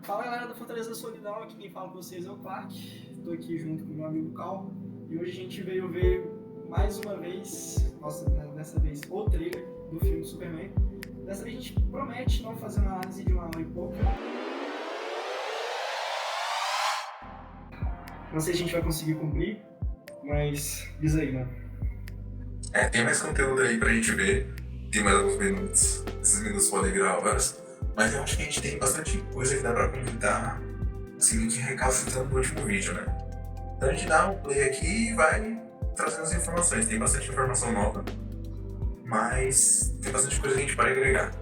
Fala galera do Fortaleza da Solidão, aqui quem fala com vocês é o Clark, estou aqui junto com o meu amigo Cal e hoje a gente veio ver mais uma vez, dessa vez o trailer do filme Superman. Dessa vez a gente promete não fazer uma análise de 1 hora e pouco. Não sei se a gente vai conseguir cumprir, mas diz aí, mano. Tem mais conteúdo aí pra gente ver, tem mais alguns minutos, esses minutos podem virar horas, mas eu acho que a gente tem bastante coisa que dá pra comentar, assim, que recalcitrando no último vídeo, né? Então a gente dá um play aqui e vai trazendo as informações, tem bastante informação nova, mas tem bastante coisa que a gente pode agregar.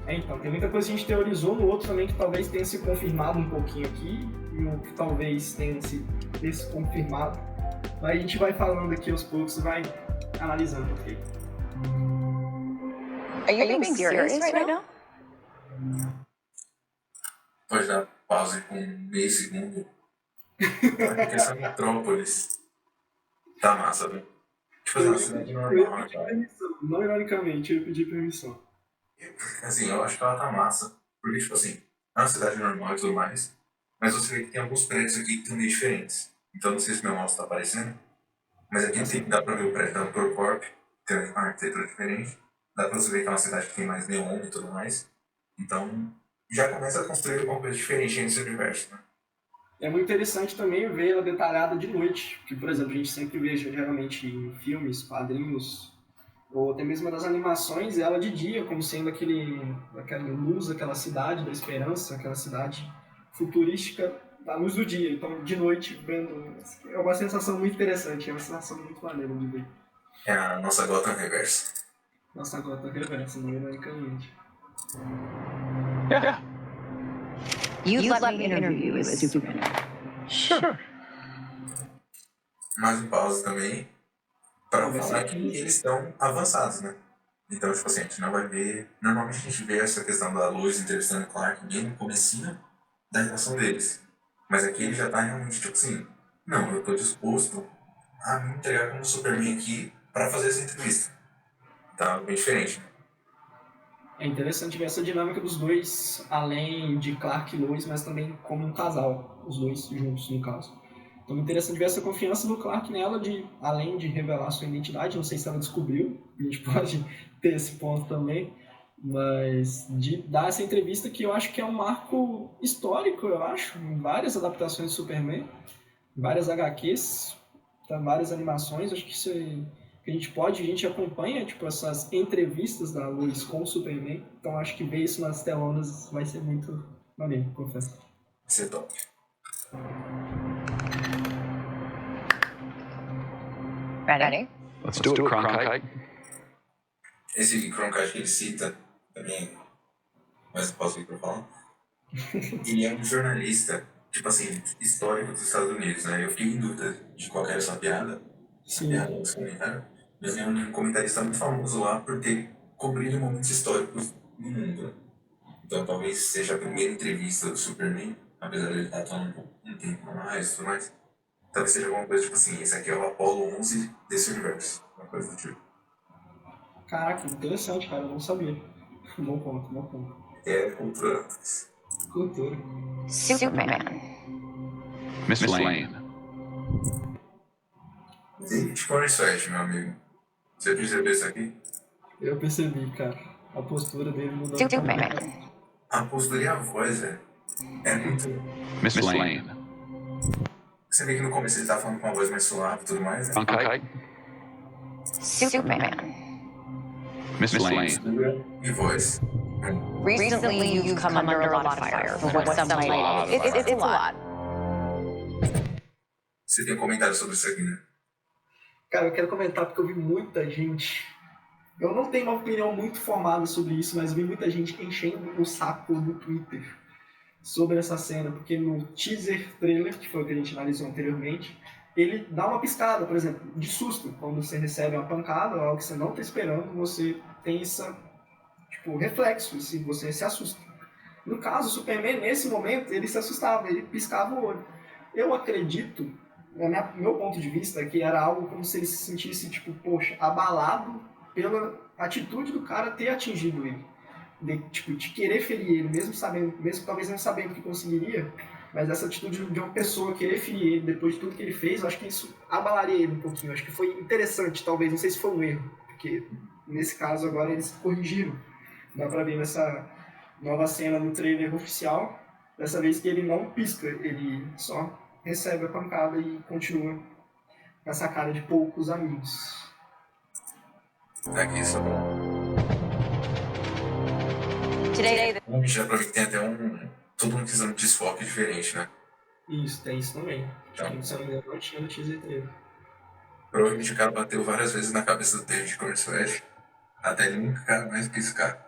Então, tem muita coisa que a gente teorizou, no outro também que talvez tenha se confirmado um pouquinho aqui, e o que talvez tenha se desconfirmado. Mas a gente vai falando aqui aos poucos e vai analisando, ok? Are you being serious right now? Pode dar pause com meio segundo. Porque essa metrópolis tá massa, velho. Tipo assim, uma cidade normal, né, cara? Não ironicamente, eu pedi permissão. Assim, eu acho que ela tá massa, porque, tipo assim, é uma cidade normal e tudo mais, mas você vê que tem alguns prédios aqui que estão meio diferentes. Então, não sei se meu mouse tá aparecendo, mas aqui dá pra ver o prédio da Autocorp, tem uma arquitetura diferente, dá pra você ver que é uma cidade que tem mais neon e tudo mais. Então, já começa a construir alguma coisa diferente nesse universo, né? É muito interessante também ver ela detalhada de noite, que, por exemplo, a gente sempre vê geralmente em filmes, quadrinhos, ou até mesmo nas animações, ela de dia, como sendo aquela luz, aquela cidade da esperança, aquela cidade futurística da luz do dia. Então, de noite, vendo, é uma sensação muito interessante, é uma sensação muito maneira de ver. É a nossa Gotham Reversa. Nossa, agora tá reversa, não ironicamente. Yeah. You'd let me interview you as Superman. Sure. Mais um pause também, para falar que eles estão avançados, né? Então, tipo assim, a gente não vai ver... Normalmente a gente vê essa questão da Lois entrevistando o Clark bem no comecinho da relação deles. Mas aqui ele já tá realmente, tipo assim, não, eu tô disposto a me entregar como Superman aqui para fazer essa entrevista. Tá bem diferente, né? É interessante ver essa dinâmica dos dois, além de Clark e Lois, mas também como um casal, os dois juntos, no caso. Então é interessante ver essa confiança do Clark nela, além de revelar sua identidade, não sei se ela descobriu, a gente pode ter esse ponto também, mas de dar essa entrevista que eu acho que é um marco histórico, eu acho, em várias adaptações de Superman, várias HQs, várias animações, acho que isso a gente acompanha tipo, essas entrevistas da Lois com o Superman, então acho que ver isso nas telonas vai ser muito maneiro, confesso. Vai ser top. Ready? Let's do it, Cronkite. Esse Cronkite que ele cita, também, mas posso ir pra falar? Ele é um jornalista, tipo assim, histórico dos Estados Unidos, né? Eu fiquei em dúvida de qual era essa piada. Sim. Piada, esse comentário. Mas é um comentarista muito famoso lá por ter cobrido momentos históricos no mundo. Então talvez seja a primeira entrevista do Superman, apesar de ele estar atuando um tempo a mais e tudo mais. Talvez seja alguma coisa tipo assim, esse aqui é o Apollo 11 desse universo. Uma coisa do tipo. Caraca, interessante, cara, eu não sabia. Bom ponto. É cultura. Cultura. Superman. Miss Lane. David Cornswet, meu amigo. Você percebeu isso aqui? Eu percebi, cara. A postura dele mudou. Superman. A postura e a voz, velho. É muito... Miss Lane. Você vê que no começo ele tá falando com uma voz mais suave e tudo mais, né? Cronkite. Superman. Miss Lane. E voz. Recently, you've come under a lot of fire for what some might. It's a lot. Você tem um comentário sobre isso aqui, né? Cara, eu quero comentar porque eu vi muita gente. Eu não tenho uma opinião muito formada sobre isso, mas vi muita gente enchendo o saco no Twitter sobre essa cena, porque no teaser trailer, que foi o que a gente analisou anteriormente, ele dá uma piscada, por exemplo, de susto. Quando você recebe uma pancada ou algo que você não está esperando, você tem esse reflexo, assim, você se assusta. No caso, o Superman, nesse momento, ele se assustava, ele piscava o olho. Eu acredito, meu ponto de vista, é que era algo como se ele se sentisse, abalado pela atitude do cara ter atingido ele. de querer ferir ele, mesmo sabendo, mesmo talvez não sabendo que conseguiria, mas essa atitude de uma pessoa querer ferir ele depois de tudo que ele fez, eu acho que isso abalaria ele um pouquinho. Eu acho que foi interessante, talvez, não sei se foi um erro, porque nesse caso agora eles corrigiram. Dá pra ver nessa nova cena no trailer oficial, dessa vez que ele não pisca, ele só recebe a pancada e continua com essa cara de poucos amigos. Aqui só Today, já pra ver que tem até todo um exame de desfoque diferente, né? Isso, tem isso também. Então, Acho que, se eu não me engano, não tinha no teaser trailer. provavelmente o cara bateu várias vezes na cabeça do David Cornswell até ele nunca mais piscar.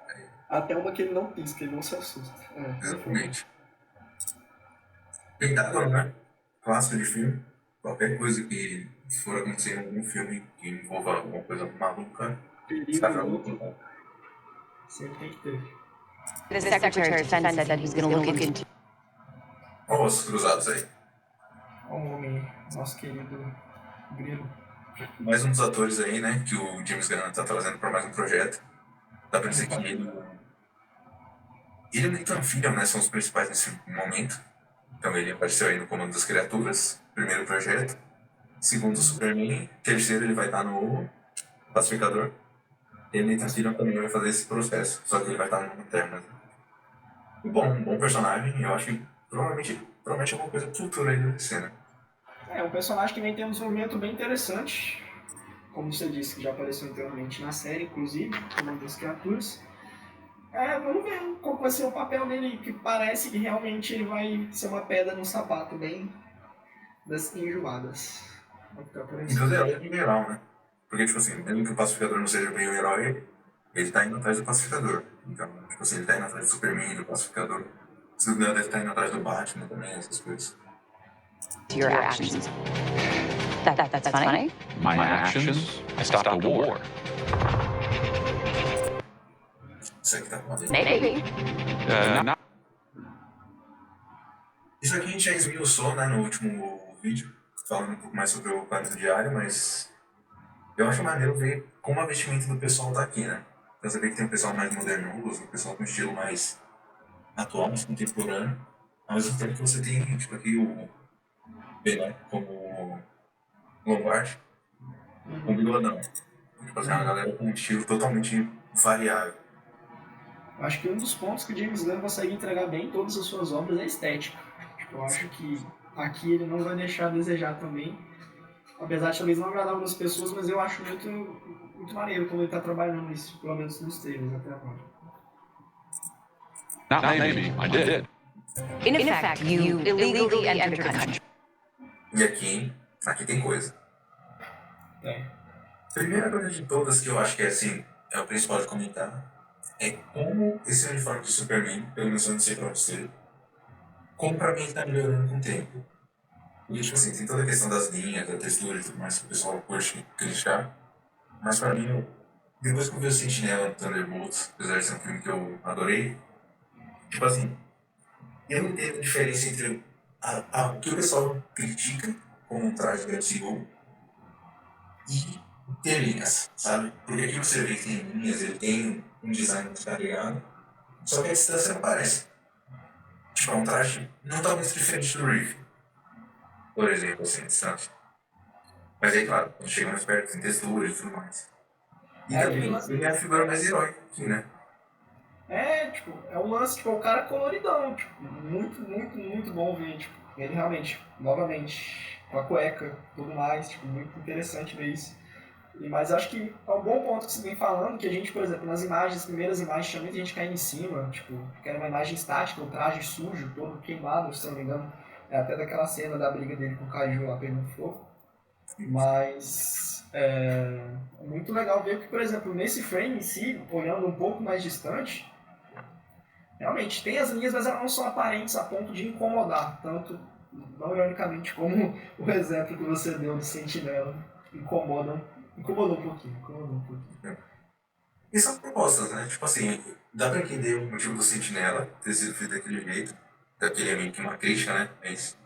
Até uma que ele não pisca, ele não se assusta. Exatamente. Pintado, né? Clássico de filme. Qualquer coisa que for acontecer em algum filme que envolva alguma coisa maluca, está Perigo louco. louco, sempre tem que ter. the Secretary of Defense said that he's going to look into. Olha os cruzados aí. Olha o homem, nosso querido Grilo. Mais um dos atores aí, né? Que o James Gunn tá trazendo para mais um projeto. Dá pra dizer que ele e o Nathan Fillion, né? São os principais nesse momento. Então ele apareceu aí no Comando das Criaturas, primeiro projeto. Segundo, o Superman. Terceiro, ele vai estar no Pacificador. E o Nathan Fillion também vai fazer esse processo, só que ele vai estar no Eterno. Um bom personagem, eu acho que provavelmente promete alguma coisa pro futuro aí do DC, né? É um personagem que vem tendo um desenvolvimento bem interessante. Como você disse, que já apareceu anteriormente na série, inclusive, Comando das Criaturas. Vamos ver qual vai ser o papel dele, que parece que realmente ele vai ser uma pedra no sapato bem das enjoadas. E dos heróis em geral, né? Porque, tipo assim, mesmo que o Pacificador não seja bem o herói, ele tá indo atrás do Pacificador. Então, tipo assim, ele tá indo atrás do Superman, do Pacificador. Se não deve estar indo atrás do Batman também, essas coisas. To your actions. That's funny. My actions stopped a war. Isso aqui tá falando. Maybe. Not Isso aqui a gente já esmiuçou, né, no último vídeo, falando um pouco mais sobre o Planeta Diário, mas eu acho maneiro ver como a vestimenta do pessoal tá aqui, né? Então você vê que tem um pessoal mais modernoso, um pessoal com estilo mais atual, mais contemporâneo. Ao mesmo tempo que você tem, tipo, aqui o Ben como Lombardi, com bigodão. Tipo assim, uma galera com um estilo totalmente variável. Eu acho que um dos pontos que o James Gunn consegue entregar bem em todas as suas obras é a estética. Eu acho que aqui ele não vai deixar a desejar também. Apesar de talvez não agradar algumas pessoas, mas eu acho muito maneiro como ele está trabalhando isso, pelo menos nos trailers até agora. maybe. I did. In fact, you illegally entered the country. E aqui tem coisa. Primeira coisa de todas que eu acho que é assim, é o principal de comentar, é como esse uniforme de Superman, pelo menos eu não sei pra você, como pra mim ele tá melhorando com o tempo. E tipo assim, tem toda a questão das linhas, da textura e tudo mais que o pessoal curte criticar, mas pra mim, depois que eu vi o Sentinela no Thunderbolts, apesar de ser um filme que eu adorei, tipo assim, eu não entendo a diferença entre o que o pessoal critica como um traje de Anti-Hero e ter linhas, sabe? Porque aqui você vê que tem linhas, ele tem um design muito carregado, só que a distância não aparece. Tipo, é um traje não tá muito diferente do Reeve, por exemplo, assim, a distância. Mas aí, claro, quando chega mais perto, tem textura e tudo mais. E também, ele é a figura mais heróica aqui, né? É um lance, tipo, o cara coloridão, tipo, muito bom ver, tipo, ele realmente, novamente, com a cueca, tudo mais, tipo, muito interessante ver isso. Mas acho que é um bom ponto que você vem falando, que a gente, por exemplo, nas imagens, as primeiras imagens, tinha muita gente caindo em cima, tipo, que era uma imagem estática, um traje sujo, todo queimado, se não me engano, até daquela cena da briga dele com o Kaiju lá pegando fogo. Mas é muito legal ver que, por exemplo, nesse frame em si, olhando um pouco mais distante, realmente tem as linhas, mas elas não são aparentes a ponto de incomodar, tanto, não ironicamente, como o exemplo que você deu do Sentinela, incomodou um pouquinho. E são propostas, né? Tipo assim, dá pra entender o motivo do Sentinela ter sido feito daquele jeito, daquele é meio que uma crítica, né? É isso.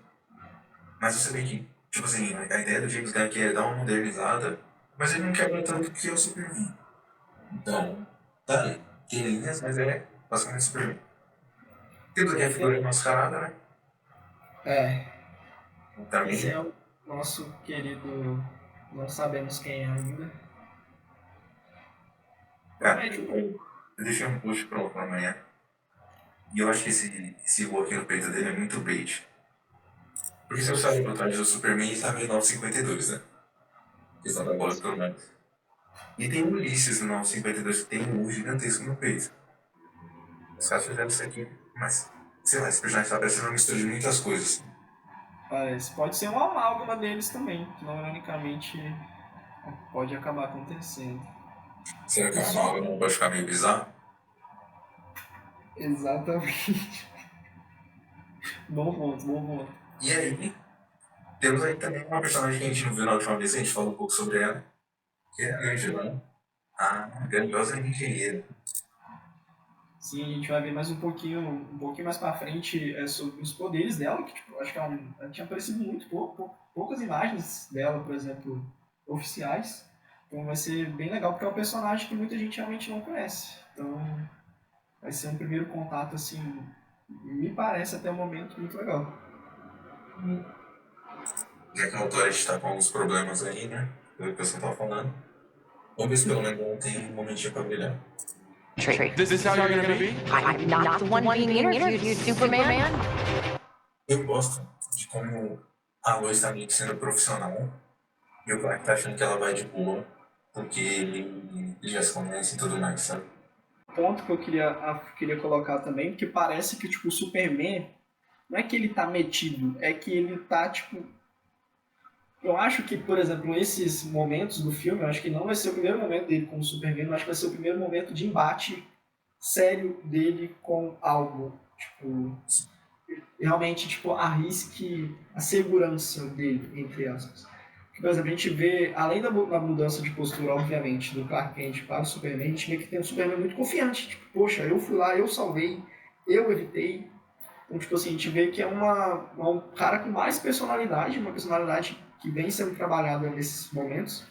Mas você vê que, tipo assim, a ideia do James Gunn é dar uma modernizada, mas ele não quebra tanto que é o Superman. Então, tá ali, tem linhas, mas é basicamente Superman. Temos aqui a figura de mascarada, né? Também. Esse é o nosso querido, não sabemos quem é ainda. Promete um pouco. Eu deixei um post pronto pra amanhã. E eu acho que esse gol aqui no peito dele é muito bait. Porque se eu sair por trás do Superman, ele tá meio 952, né? Questão da bola pelo menos. E tem o Ulisses no 952 que tem um U gigantesco no peito. Os caras fizeram isso aqui, mas sei lá, esse personagem tá parecendo uma mistura de muitas coisas. Parece. Pode ser uma amálgama deles também, que não ironicamente pode acabar acontecendo. Será que a nova não pode ficar meio bizarro? Exatamente. Bom ponto. E aí, temos aí também uma personagem que a gente não viu na última vez, a gente falou um pouco sobre ela, que é a Angela, né? A grandiosa engenheira. Sim, a gente vai ver mais um pouquinho mais pra frente sobre os poderes dela, que tipo, acho que ela tinha aparecido muito poucas imagens dela, por exemplo, oficiais. Então vai ser bem legal, porque é um personagem que muita gente realmente não conhece. Então vai ser um primeiro contato, assim, me parece até o momento muito legal. Já que a autora está com alguns problemas aí, né? Pelo que o pessoal tá falando. Vamos ver se pelo menos ela tem um momentinho pra brilhar. This is how you're gonna be? I'm not the one being interviewed, Superman. Eu gosto de como a Lois está meio que sendo profissional. E o Clark tá achando que ela vai de boa, porque ele já se conhece e tudo mais, sabe? Ponto que eu queria colocar também, porque parece que tipo, o Superman, não é que ele tá metido, é que ele tá, tipo... Eu acho que, por exemplo, esses momentos do filme, eu acho que não vai ser o primeiro momento dele como Superman, eu acho que vai ser o primeiro momento de embate sério dele com algo. Tipo, realmente, tipo, arrisque a segurança dele, entre aspas. Porque, por exemplo, a gente vê, além da mudança de postura, obviamente, do Clark Kent para o Superman, a gente vê que tem um Superman muito confiante. Tipo, poxa, eu fui lá, eu salvei, eu evitei. Então, tipo assim, a gente vê que é um cara com mais personalidade, uma personalidade que vem sendo trabalhada nesses momentos.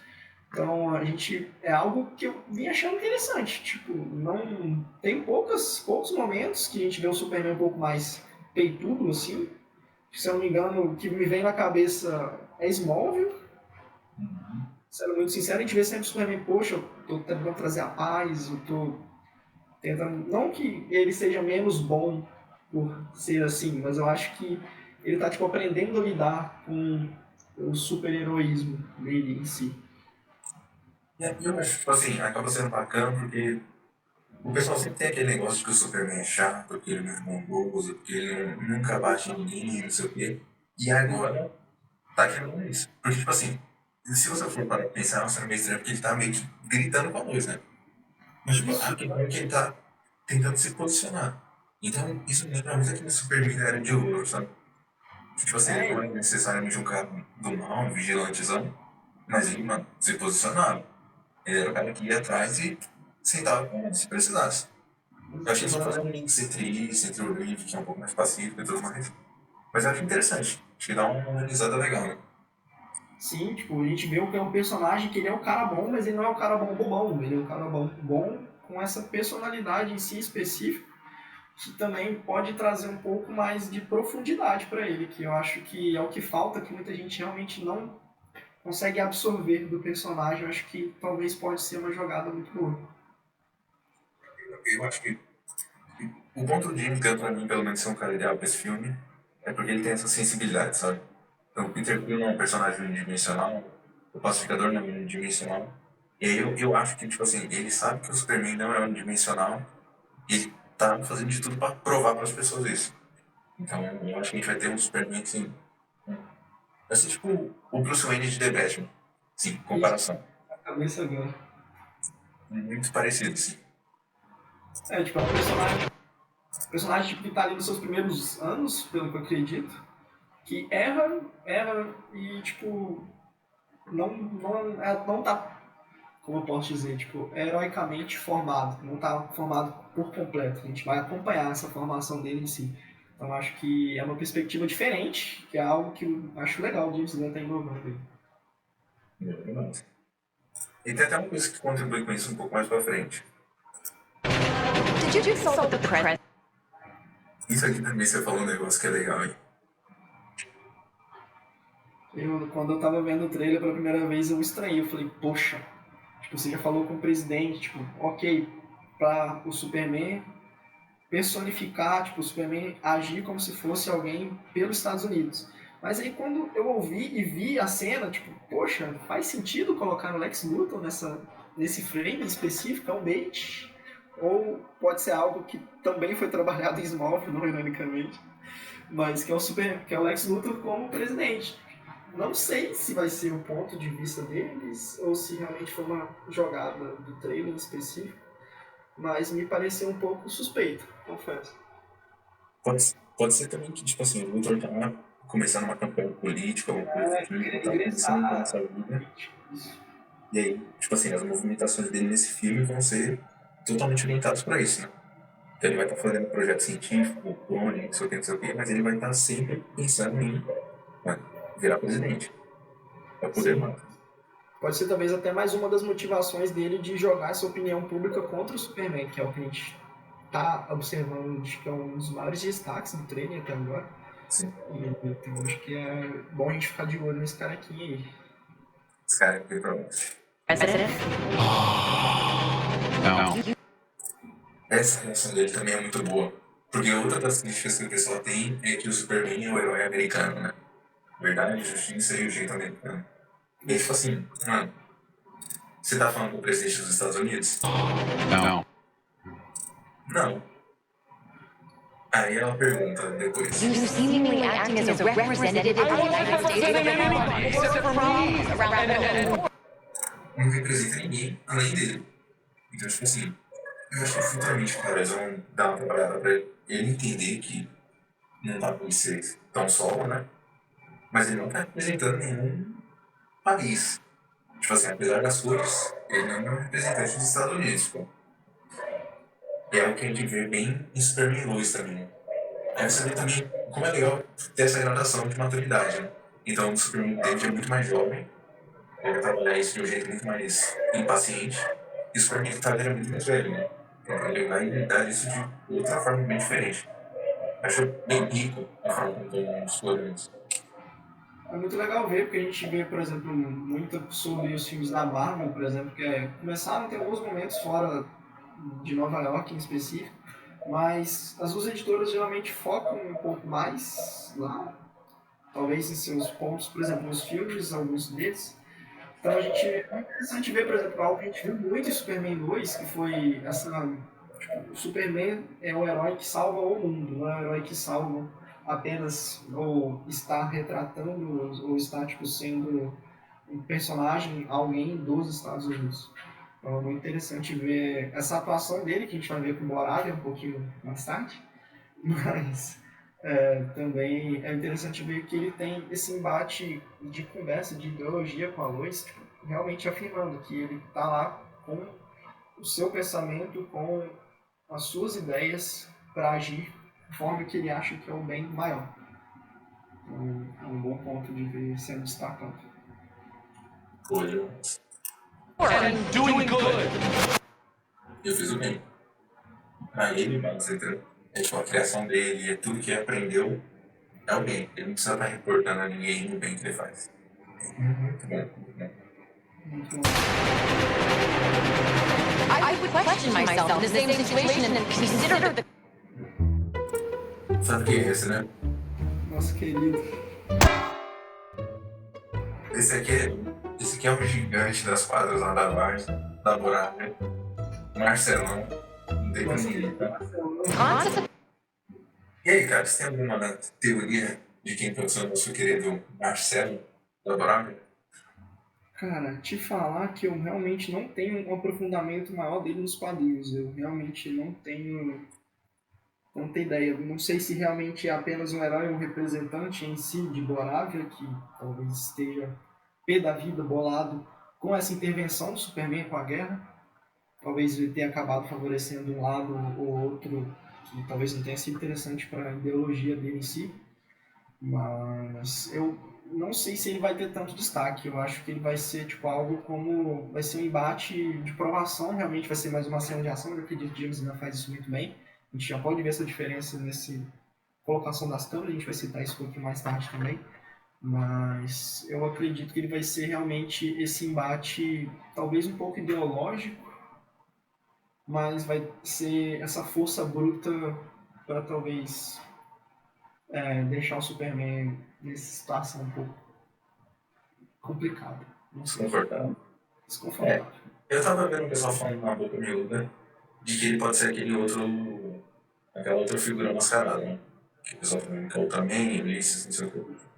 Então, a gente é algo que eu vim achando interessante. Tipo, não tem poucos momentos que a gente vê o Superman um pouco mais peitudo, assim. Se eu não me engano, o que me vem na cabeça é Smallville. Sendo muito sincero, a gente vê sempre o Superman, poxa, eu tô tentando trazer a paz, eu tô tentando... Não que ele seja menos bom por ser assim, mas eu acho que ele tá, tipo, aprendendo a lidar com o super-heroísmo dele em si. E aí eu acho, tipo assim, acaba sendo bacana porque o pessoal sempre tem aquele negócio de que o Superman é chato, porque ele é muito bondoso, porque ele nunca bate em ninguém, não sei o quê. E agora, tá quebrando isso. Porque, tipo assim, se você for para pensar, nossa, é meio estranho, porque ele tá meio que gritando com a luz, né? Mas, tipo, a questão é que ele tá tentando se posicionar. Então, isso me lembra muito aquele Superman da Era de Ouro, sabe? Tipo assim, ele não é necessariamente um cara do mal, um vigilantezão, mas ele, mano, se posicionava. Ele era o cara que ia atrás e sentava com ele se precisasse. Eu acho que eles vão fazer um link entre isso, entre o Reeve, que é um pouco mais pacífico e tudo mais. Mas eu acho interessante. Acho que dá uma analisada legal, né? Sim, tipo, a gente vê que é um personagem que ele é um cara bom, mas ele não é um cara bom bobão. Ele é um cara bom com essa personalidade em si específica, que também pode trazer um pouco mais de profundidade para ele, que eu acho que é o que falta, que muita gente realmente não consegue absorver do personagem. Eu acho que talvez pode ser uma jogada muito boa. Eu acho que o ponto do James Gunn, pra mim, pelo menos ser um cara ideal pra esse filme, é porque ele tem essa sensibilidade, sabe? Então, o Peter Quill não é um personagem unidimensional, o Pacificador não é unidimensional. E aí eu acho que, tipo assim, ele sabe que o Superman não é unidimensional e ele tá fazendo de tudo pra provar pras pessoas isso. Então, eu acho que a gente vai ter um Superman, assim, tipo o Bruce Wayne de The Batman. Sim, comparação. A cabeça agora. Muito parecido, sim. É, tipo, é um personagem tipo, que tá ali nos seus primeiros anos, pelo que eu acredito, que erra e, tipo, não tá, como eu posso dizer, tipo, heroicamente formado, não tá formado por completo. A gente vai acompanhar essa formação dele em si. Então acho que é uma perspectiva diferente, que é algo que eu acho legal o James Gunn tá inovando aí. E tem até uma coisa que contribui com isso um pouco mais pra frente. Did you consult with the president? Isso aqui também você falou um negócio que é legal, hein? Quando eu tava vendo o trailer pela primeira vez, eu estranhei. Eu falei, poxa, tipo, você já falou com o presidente, tipo, ok, pra o Superman personificar, tipo, o Superman agir como se fosse alguém pelos Estados Unidos. Mas aí quando eu ouvi e vi a cena, tipo, poxa, faz sentido colocar o Lex Luthor nesse frame específico, é um bait? Ou pode ser algo que também foi trabalhado em Smallville, não ironicamente, mas que é o Lex Luthor como presidente. Não sei se vai ser o ponto de vista deles ou se realmente foi uma jogada do trailer em específico, mas me pareceu um pouco suspeito, confesso. Pode ser também que, tipo assim, o Luthor tá começando uma campanha política, alguma coisa assim, ele tá começando a essa vida. E aí, tipo assim, as movimentações dele nesse filme vão ser totalmente orientadas pra isso, né? Então ele vai estar fazendo um projeto científico, clone, não sei o que, mas ele vai estar sempre pensando em virar presidente. É o poder máximo. Pode ser talvez até mais uma das motivações dele de jogar essa opinião pública contra o Superman, que é o que a gente tá observando, acho que é um dos maiores destaques do trailer até agora. Sim. Então acho que é bom a gente ficar de olho nesse cara aqui aí. Esse cara é provavelmente. President? No. Essa reação dele também é muito boa. Porque outra das críticas que o pessoal tem é que o Superman é o herói americano, né? Verdade, justiça e o jeito americano. E tipo assim, mano, você tá falando com o presidente dos Estados Unidos? No. Não. Aí ela pergunta depois. You seemingly acting as a representative of the United States except for me around Não representa ninguém além dele. Então, tipo assim, eu acho que futuramente, cara, eles vão dar uma trabalhada pra ele entender que não dá pra ele ser tão solo, né? Mas ele não tá representando nenhum país. Tipo assim, apesar das cores, ele não é um representante dos Estados Unidos, pô. E é o que a gente vê bem em Superman e Lois também, né? Aí você vê também como é legal ter essa gradação de maturidade, né? Então o Superman David é muito mais jovem, ele vai trabalhar isso de um jeito muito mais impaciente, e o Superman Tyler é muito mais velho, né? Então ele vai lidar isso de outra forma bem diferente. Acho bem rico a forma como estão explorando isso. É muito legal ver, porque a gente vê, por exemplo, muito sobre os filmes da Marvel, por exemplo, que começaram a ter alguns momentos fora de Nova York em específico, mas as duas editoras geralmente focam um pouco mais lá, talvez em seus pontos, por exemplo, nos filmes, alguns deles. Então é interessante ver, por exemplo, algo que a gente viu muito em Superman 2, que foi essa. Tipo, o Superman é o herói que salva o mundo, não é o herói que salva apenas ou está retratando ou está tipo, sendo um personagem, alguém dos Estados Unidos. Então é muito interessante ver essa atuação dele, que a gente vai ver com o Moravia um pouquinho mais tarde, mas também é interessante ver que ele tem esse embate de conversa, de ideologia com a Lois, tipo, realmente afirmando que ele está lá com o seu pensamento, com as suas ideias para agir conforme que ele acha que é o bem maior. Então, é um bom ponto de ver sendo destacado. Olha, And doing good. eu fiz o bem. Pra ele, mas é tipo a criação dele, é tudo que ele aprendeu, é o bem. Ele não precisa estar reportando a ninguém o bem que ele faz. Muito bom, muito bom. Muito bom. I would question myself in the same situation and consider the Sabe quem é esse, né? Nosso querido. Esse aqui é o gigante das quadras lá da Varsa, da Borávia. Marcelão. Não tem pra ninguém, tá? concept E aí, cara, você tem alguma teoria de quem pode ser o nosso querido Marcelo da Borávia? Cara, te falar que eu realmente não tenho um aprofundamento maior dele nos quadrinhos. Eu realmente não tenho ideia. Não sei se realmente é apenas um herói, um representante em si de Borávia, que talvez esteja pé da vida, bolado com essa intervenção do Superman com a guerra. Talvez ele tenha acabado favorecendo um lado ou outro, que talvez não tenha sido interessante para a ideologia dele em si. Mas eu não sei se ele vai ter tanto destaque. Eu acho que ele vai ser tipo algo como... Vai ser um embate de provação, realmente vai ser mais uma cena de ação. Eu acredito que James Gunn faz isso muito bem. A gente já pode ver essa diferença nesse colocação das câmeras, a gente vai citar isso um pouquinho mais tarde também. Mas eu acredito que ele vai ser realmente esse embate, talvez um pouco ideológico, mas vai ser essa força bruta para talvez deixar o Superman nessa situação um pouco complicada. Não sei. Desconfortável. Desconfortável. Eu tava vendo o pessoal falando na boca miúda de que ele pode ser aquela outra figura mascarada, né? Que o pessoal falando que é Ultraman, Ulysses, não sei o que.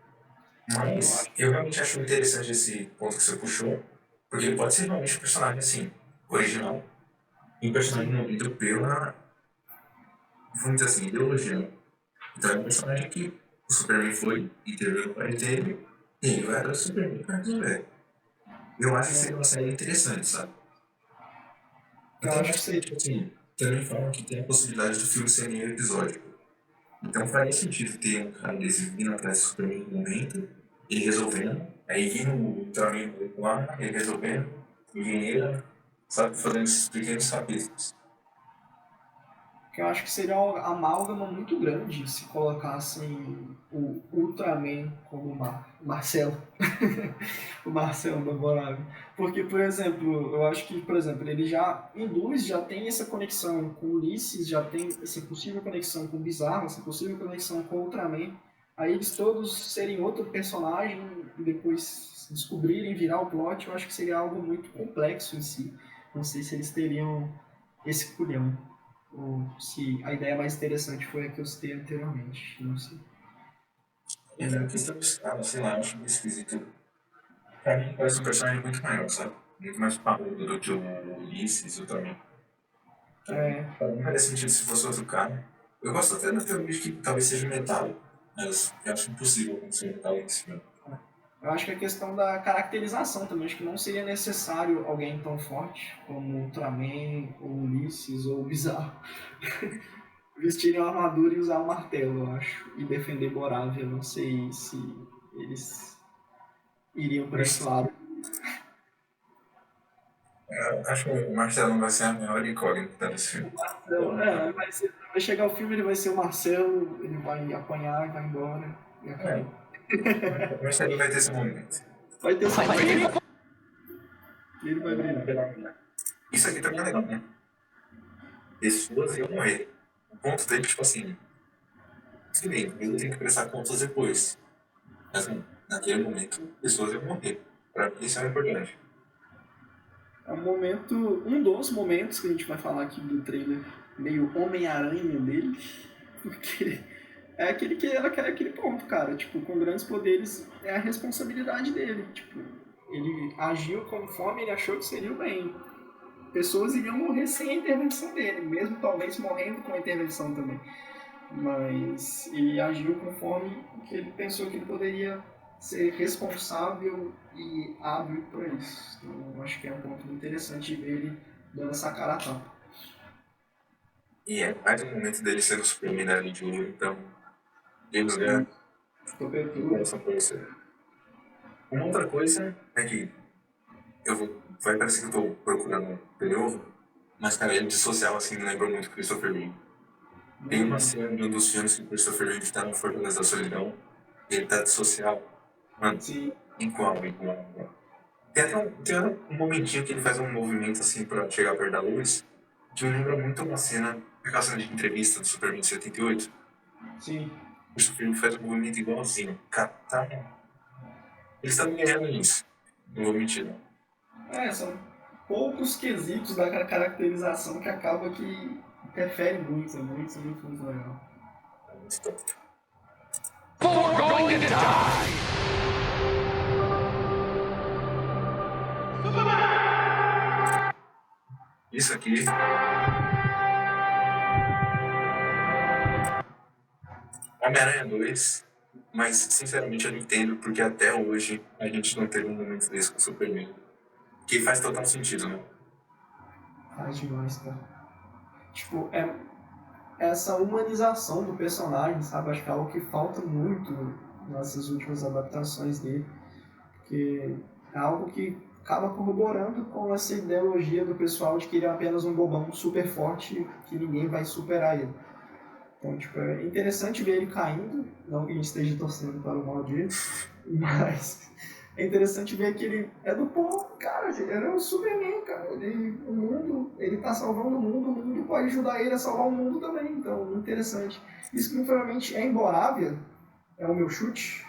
Mas eu realmente acho interessante esse ponto que você puxou, porque ele pode ser realmente um personagem assim, original, e um personagem movido pela, vamos dizer assim, ideologia. Né? Então é um personagem que o Superman foi e teve o pai dele, e ele vai atrás do Superman pra resolver. Eu acho que seria uma série interessante, sabe? Eu acho que seria. Tipo assim, também falam que tem a possibilidade do filme ser meio episódico. Então faria sentido ter um cara desse vindo atrás do Superman no momento, ele resolvendo, aí vindo o Ultraman lá, ele resolvendo, e ele, sabe, fazendo esses pequenos capítulos. Que eu acho que seria uma amálgama muito grande se colocassem o Ultraman como Marcelo. O Marcelo da Borave. Porque, por exemplo, eu acho que, por exemplo, ele já induz, já tem essa conexão com o Ulisses, já tem essa possível conexão com o Bizarro, essa possível conexão com o Ultraman. Aí eles todos serem outro personagem e depois descobrirem, virar o plot, eu acho que seria algo muito complexo em si. Não sei se eles teriam esse culhão. Ou se a ideia mais interessante foi a que eu citei anteriormente, não sei. E a questão dos caras, sei lá, eu acho meio esquisito. Pra mim parece um personagem muito maior, sabe? Muito mais parrudo do que o Ulisses e o Ultraman. Pra mim faria sentido se fosse outro cara. Eu gosto até da teoria de que talvez seja metal, mas eu acho impossível acontecer metal nesse filme. Eu acho que a questão da caracterização também, acho que não seria necessário alguém tão forte como o Ultraman, ou Ulisses, ou o Bizarro vestirem uma armadura e usar um martelo, eu acho, e defender Borávia. Não sei se eles iriam por esse lado. Eu acho que o Marcelo vai ser a maior incógnita desse filme. Vai chegar o filme, ele vai ser o Marcelo, ele vai apanhar e vai embora. E acabou. O Marcelo vai ter esse momento. Vai ter essa coisa. Ele vai brilhar. Isso aqui também é legal, né? Pessoas iam morrer. O ponto dele, tipo assim, se bem, ele tem que prestar contas depois. Mas naquele momento, pessoas iam morrer. Pra mim isso é importante. É um dos momentos que a gente vai falar aqui do trailer meio Homem-Aranha dele, porque é aquele ponto, cara, tipo, com grandes poderes é a responsabilidade dele, tipo, ele agiu conforme ele achou que seria o bem. Pessoas iriam morrer sem a intervenção dele, mesmo talvez morrendo com a intervenção também. Mas ele agiu conforme que ele pensou que ele poderia ser responsável e hábil para isso. Então, eu acho que é um ponto interessante ver ele dando essa cara a tapa. E é mais um momento dele sendo Superman da Linha de Ouro, então, James Gunn, essa coisa. Uma outra coisa é que vai parecer que eu tô procurando pelo ovo, mas, cara, ele de social, assim, me lembra muito Christopher Reeve. Tem uma cena de um dos filmes que o Christopher Reeve tá no Fortaleza da Solidão, e ele tá de social. Mano, Sim. igual. Tem até um momentinho que ele faz um movimento, assim, pra chegar perto da luz, que me lembra muito uma cena, aquela cena de entrevista do Superman de 78. Sim. O Superman faz um movimento igualzinho. Cara, tá... Eles estão ganhando nisso. Não vou mentir, não. São poucos quesitos da caracterização que acaba que interfere muito, muito legal. We're going to die! Isso aqui... Homem-Aranha 2, mas sinceramente eu não entendo porque até hoje a gente não teve um momento desse com o Superman. Que faz total sentido, né? Faz demais, cara. Tipo, essa humanização do personagem, sabe? Acho que é algo que falta muito nessas últimas adaptações dele, porque é algo que acaba corroborando com essa ideologia do pessoal de que ele é apenas um bobão super forte que ninguém vai superar ele. Então, tipo, é interessante ver ele caindo, não que a gente esteja torcendo para o mal dele, mas é interessante ver que ele é do povo, cara, ele é o Superman, cara, ele tá salvando o mundo pode ajudar ele a salvar o mundo também, então, interessante. Isso que provavelmente é em Borávia, é o meu chute,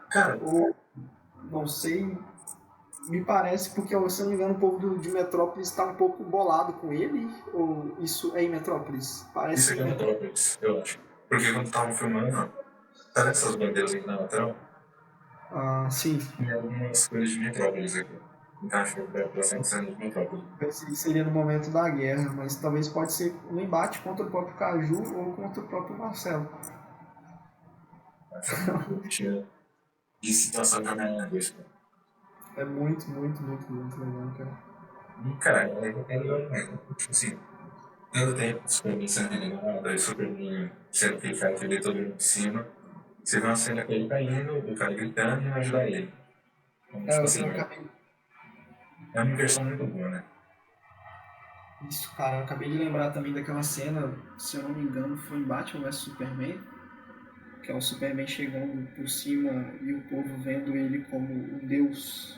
Cara, ou não sei, me parece, porque se eu não me engano o povo de Metrópolis está um pouco bolado com ele, ou isso é em Metrópolis? Parece isso aqui é Metrópolis, eu acho. Porque quando estavam filmando, tá nessas bandeiras aqui na lateral, Ah, sim. tem algumas coisas de Metrópolis aqui. Então acho que é bastante cena de Metrópolis. Pensei que seria no momento da guerra, mas talvez pode ser um embate contra o próprio Caju ou contra o próprio Marcelo. Acho que tinha de situação de Homem-Aranha 2. É muito legal, cara. E, cara, é legal demais. Tipo assim, tanto tempo Superman sendo eliminado, aí Superman sendo que ele cai aquele todo mundo de cima. Você vê uma cena com ele caindo, o cara gritando e ajudar ele. Então, tipo assim, Eu acabei... é uma versão muito boa, né? Isso, cara, eu acabei de lembrar também daquela cena, se eu não me engano, foi em Batman vs Superman, que é o Superman chegando por cima e o povo vendo ele como um deus.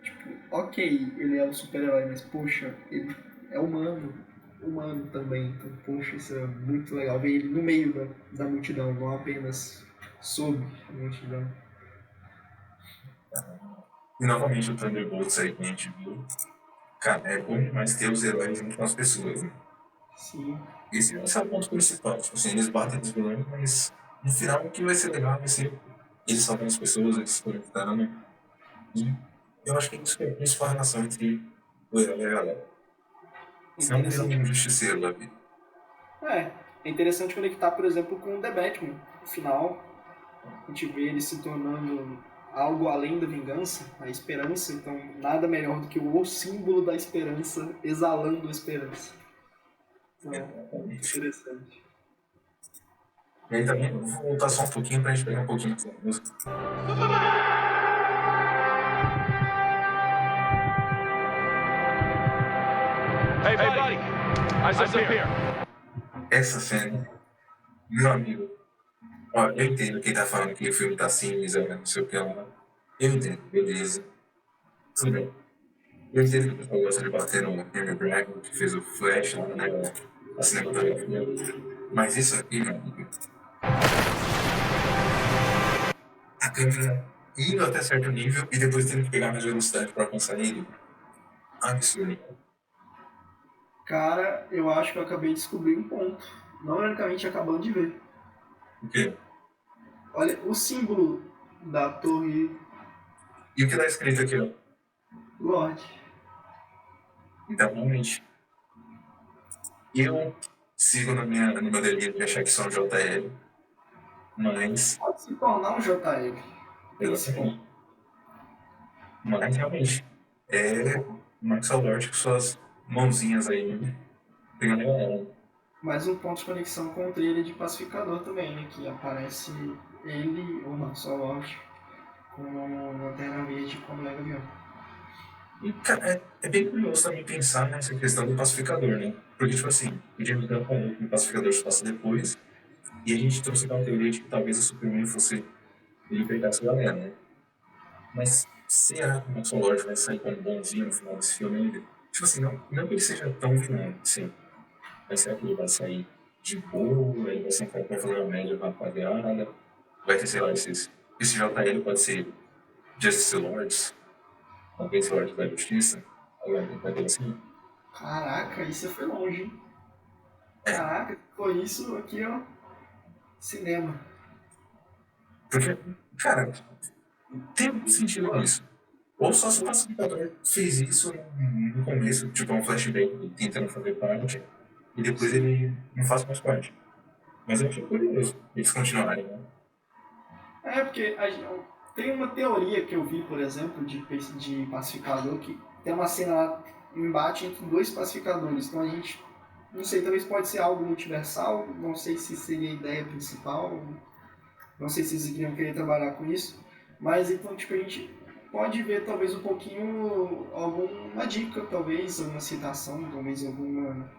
Tipo, ok, ele é o super-herói, mas poxa, ele é humano também. Então, poxa, isso é muito legal. Ver ele no meio da multidão, não apenas sob a multidão. E novamente o Thunderbolts aí que a gente viu. Cara, é bom demais ter os heróis junto com as pessoas, né? Sim, Esse é o ponto principal. Tipo assim, eles batem nos vilões, mas no final o que vai ser legal vai ser eles salvando as pessoas, eles se conectando. E eu acho que isso é a principal relação entre o herói e a galera. Senão vira um justiceiro da vida. é interessante conectar, por exemplo, com o The Batman. No final, a gente vê ele se tornando algo além da vingança, a esperança. Então, nada melhor do que o símbolo da esperança exalando a esperança. Então, é muito interessante. E aí também, vou voltar só um pouquinho pra gente pegar um pouquinho dessa música. Hey, buddy. Eyes up here. Essa cena, meu amigo, ó, eu entendo quem tá falando que o filme tá cinza, né, não sei o que lá. Eu entendo, beleza. Tudo bem. Eu entendo que o pessoal gosta de bater no Henry Braga, que fez o Flash lá, né, a cinematografia. Mas isso aqui, meu amigo, a câmera indo até certo nível e depois tendo que pegar mais velocidade pra alcançar ele. Absurdo. Cara, eu acho que eu acabei de descobrir um ponto. Não unicamente acabando de ver. O quê? Olha, o símbolo da torre E o que tá escrito aqui, ó? Lorde. Então, realmente, eu sigo no meu delírio de achar que são JL, mas, Pode se tornar um JL. Tem esse ponto. mas realmente, é Maxwell Lord com suas mãozinhas aí, pegando a galera. Mais um ponto de conexão com o trailer de Pacificador também, né? Que aparece ele, ou Maxwell Lord, com Lanterna Verde como Lego Avião. E, cara, é bem curioso também pensar nessa questão do pacificador, né? Porque, tipo assim, o James Gunn falou que o pacificador se passa depois, e a gente trouxe aquela teoria de que talvez o Superman fosse ele pegasse a galera, né? Mas será que o Maxwell Lord vai sair como bonzinho no final desse filme ainda? Tipo assim, não que ele seja tão vilão, assim. Mas será que ele vai sair de boa? Ele vai ser um cara que vai fazer uma média com a rapaziada? Vai ter, sei lá, esse JL pode ser Justice Lords, talvez Lorde da Justiça, alguma brincadeira assim. Caraca, isso foi longe, hein? Caraca, foi isso aqui, ó. Cinema. Porque, cara, tem algum sentido nisso. Ou só se o pacificador fez isso no começo, tipo um flashback tentando fazer parte, e depois ele não faz mais parte. Mas eu achei curioso eles continuarem, né? É, porque tem uma teoria que eu vi, por exemplo, de pacificador, que tem uma cena lá, um embate entre dois pacificadores. Então a gente, não sei, talvez pode ser algo multiversal, não sei se seria a ideia principal. Não sei se eles iriam querer trabalhar com isso, mas então, tipo, a gente pode ver talvez um pouquinho, alguma dica, talvez, alguma citação, talvez alguma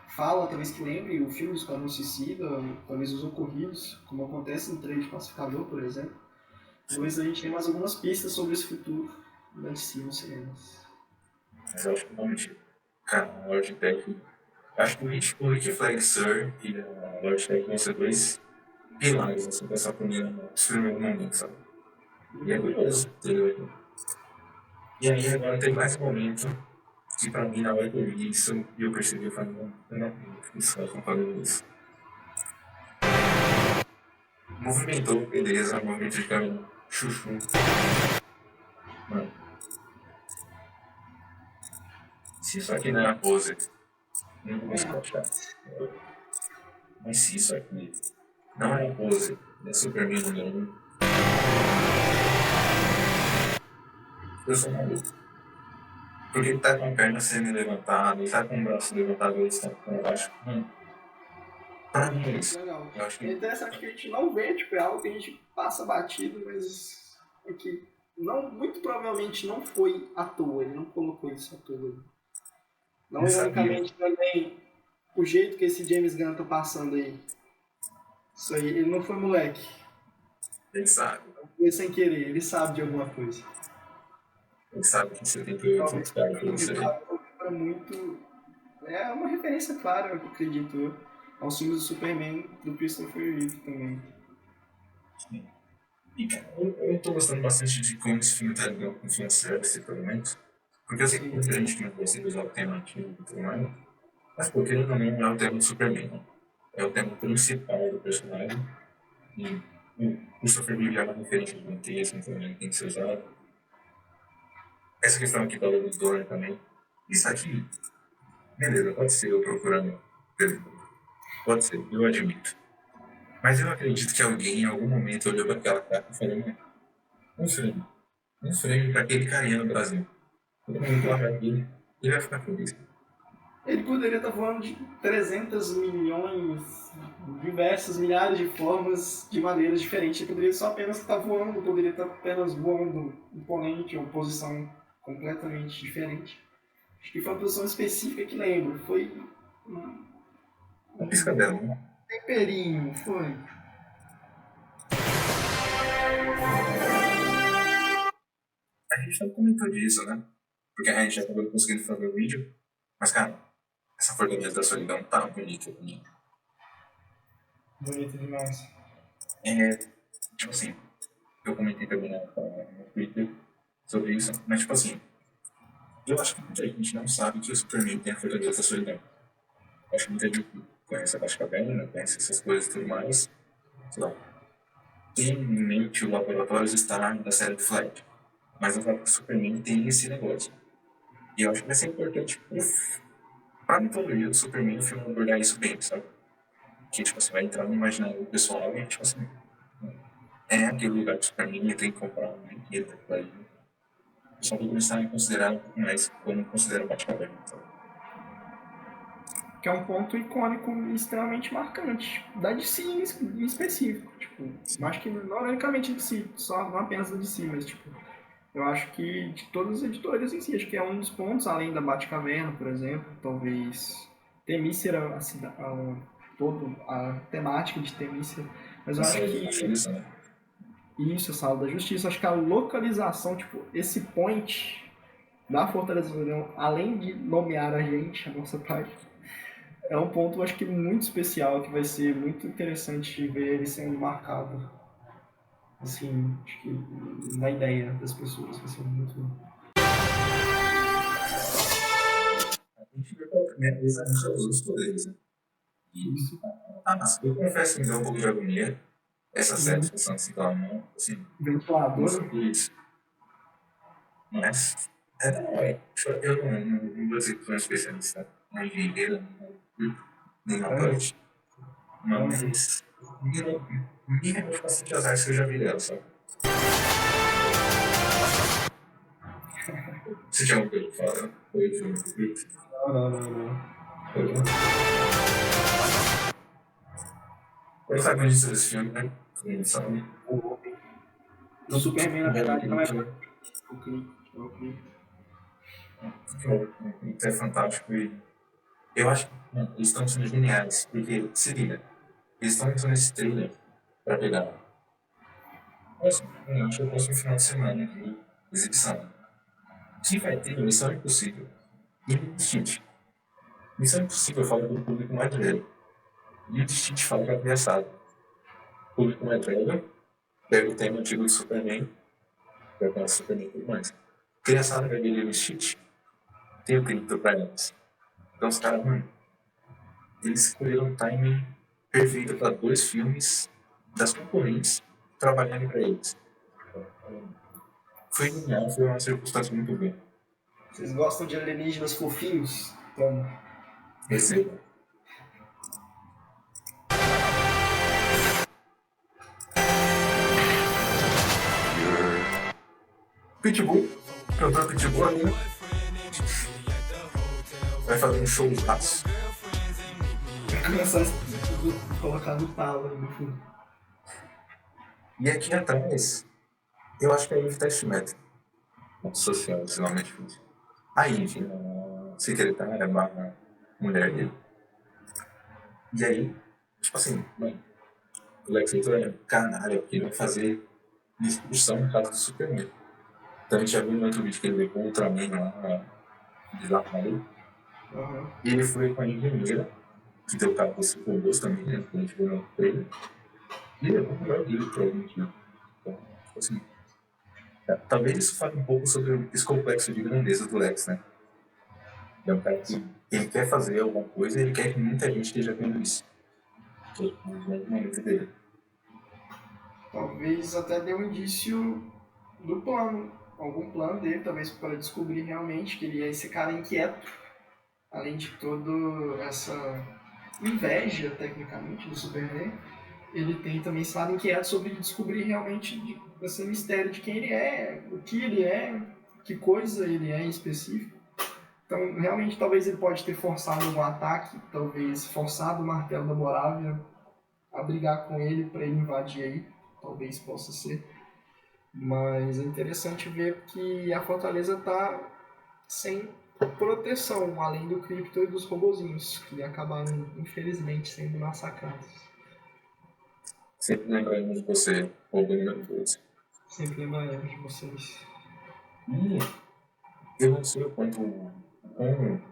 fala, talvez que lembre o filme do Esquadrão Suicida, talvez os ocorridos, como acontece no trailer de Pacificador, por exemplo. Talvez a gente tenha mais algumas pistas sobre esse futuro da DC nos cinemas. Mas eu acho que realmente, cara, a Logitech. Acho que o Rick Flag Sir e a Logitech vão ser dois pilares, assim, dessa primeira momento, sabe? E é curioso, entendeu? E aí agora tem mais um momento que pra mim, na hora que eu vi isso, eu percebi, eu falei, não, eu não acredito que isso vai fazendo isso. Movimentou, beleza, movimento de câmera, chuchu. Mano. Se isso aqui não é a pose, não vou escrochar. Mas se isso aqui não é a pose da Superman número 1, eu sou maluco. Porque ele tá com a perna semi-levantada, ele tá com o braço levantado, ele está com baixo. Pra mim é isso. Legal. Eu acho que É interessante que a gente não vê, tipo, é algo que a gente passa batido, mas é que não, muito provavelmente não foi à toa, ele não colocou isso à toa. Não Ele ironicamente também, o jeito que esse James Gunn tá passando aí. Isso aí, ele não foi moleque. ele sabe. Não foi sem querer, ele sabe de alguma coisa. Ele sabe que 78 Talvez cara, que você lembra muito. É uma referência clara, eu acredito eu, aos filmes do Superman do Christopher Reeve também. E, cara, eu tô gostando bastante de como esse filme tá lidando com fanservice, pelo menos. Porque eu sei que muita gente que não consegue usar o tema antigo e tudo mais. Mas, pô, querendo ou não, é o tema do Superman, né? É o tema principal do personagem. E o Christopher Reeve é uma referência gigantesca, então ele tem que ser usado. Essa questão aqui da Lois Lane também. Isso aqui, beleza, pode ser eu procurando. Beleza. Pode ser, eu admito. Mas eu acredito que alguém em algum momento olhou para aquela carta e falou: um frame. Um frame para aquele carinha no Brasil. Todo mundo lá vai vir, ele vai ficar feliz. Ele poderia estar voando de 300 milhões, diversas milhares de formas, de maneiras diferentes. Ele poderia só apenas estar voando, poderia estar apenas voando imponente ou posição completamente diferente. Acho que foi uma posição específica que lembro. Foi Um piscadela, né? temperinho, foi. A gente não comentou disso, né? Porque a gente já acabou conseguindo fazer o vídeo. Mas, cara, essa fortaleza da solidão tá bonita, bonita. Bonito demais. É, tipo assim, eu comentei também no Twitter sobre isso, mas tipo assim, eu acho que muita gente não sabe que o Superman tem a fortaleza da solidão. Eu acho que muita gente conhece a Batcaverna, conhece essas coisas e tudo mais. Sei lá. Tem em mente o Laboratório Star da série Flash. Mas eu falo que o Superman tem esse negócio. E eu acho que vai ser importante pra mitologia do Superman o filme abordar isso bem, sabe? Que tipo assim, vai entrar no imaginário do pessoal e tipo assim, é aquele lugar do Superman, ele tem que comprar um brinquedo pra ele. Só que começar a considerar um pouco mais como considera o Batcaverna, sabe? Que é um ponto icônico e extremamente marcante da DC em específico. Tipo, eu acho que não unicamente de DC, só não apenas da DC, mas tipo, eu acho que de todas as editoras em si, acho que é um dos pontos, além da Batcaverna, por exemplo, talvez Temícera, toda a temática de Temícera, mas eu acho que Isso, né? isso, a Sala da Justiça, acho que a localização, tipo, esse point da Fortaleza do Dragão, além de nomear a gente, a nossa parte, é um ponto, acho que muito especial, que vai ser muito interessante ver ele sendo marcado. Assim, acho que na ideia das pessoas vai ser muito bom. A gente vê pela primeira vez a gente usou os poderes, né? Isso. Mas eu confesso que me deu um pouco de agonia essa série passando assim pela mão, assim, não Ventilador. sabia isso. Mas, eu não vou dizer que sou um especialista na engenheira, nem na parte, mas me remete bastante às artes que eu já vi dela, sabe? Você tinha alguma coisa pra falar? Foi o filme? Não. Eu não sabia disso desse filme, né? sabe? O Superman, na verdade, não é o Clique. É fantástico e eu acho que eles estão sendo geniais, porque, se liga, eles estão usando esse trailer pra pegar. Mas, eu acho que eu posso no final de semana de exibição. Que vai ter Missão Impossível e Stitch. Missão Impossível fala do público mais velho. E o Stitch fala pra criançada. O público mais velho pega o tema antigo do Superman, vai falar Superman e tudo mais. Criançada vai ver o Stitch, tem o Krypto pra elas. Então os caras, eles escolheram um timing perfeito para 2 filmes das concorrentes trabalharem para eles. Foi genial, foi uma circunstância muito boa. Vocês gostam de alienígenas fofinhos? Toma. Receba. Pitbull, cantor Pitbull ali, vai fazer um show de passo. Vai começar a colocar no talo aí no fundo. E aqui atrás, eu acho que a Eve tá estimétrica. Social, extremamente difícil. A Eve, a secretária, barra mulher dele. E aí, tipo assim, mano, o Lex Luthor é canalha, porque ele vai fazer discussão no caso do Superman. Então a gente já viu no outro vídeo que ele levou o Ultraman lá, de lá pra ele. E ele foi com a engenheira, que deu cabo desse robôs também, né, que a gente viu no trailer. E levou o melhor dele pra algum motivo. Então, tipo assim, talvez isso fale um pouco sobre esse complexo de grandeza do Lex, né? É um cara que ele quer fazer alguma coisa e ele quer que muita gente esteja vendo isso. Que é o momento dele. Talvez até dê um indício do plano, algum plano dele, talvez para descobrir realmente que ele é esse cara inquieto, além de toda essa inveja, tecnicamente, do Superman. Ele tem também esse lado inquieto sobre descobrir realmente esse mistério de quem ele é, o que ele é, que coisa ele é em específico. Então, realmente, talvez ele pode ter forçado algum ataque, talvez forçado o Martelo da Morávia a brigar com ele para ele invadir aí, talvez possa ser. Mas é interessante ver que a fortaleza está sem proteção, além do Krypto e dos robozinhos, que acabaram, infelizmente, sendo massacrados. Sempre lembrando de você, robô número 12. Sempre lembraremos de vocês. Eu não sei o quanto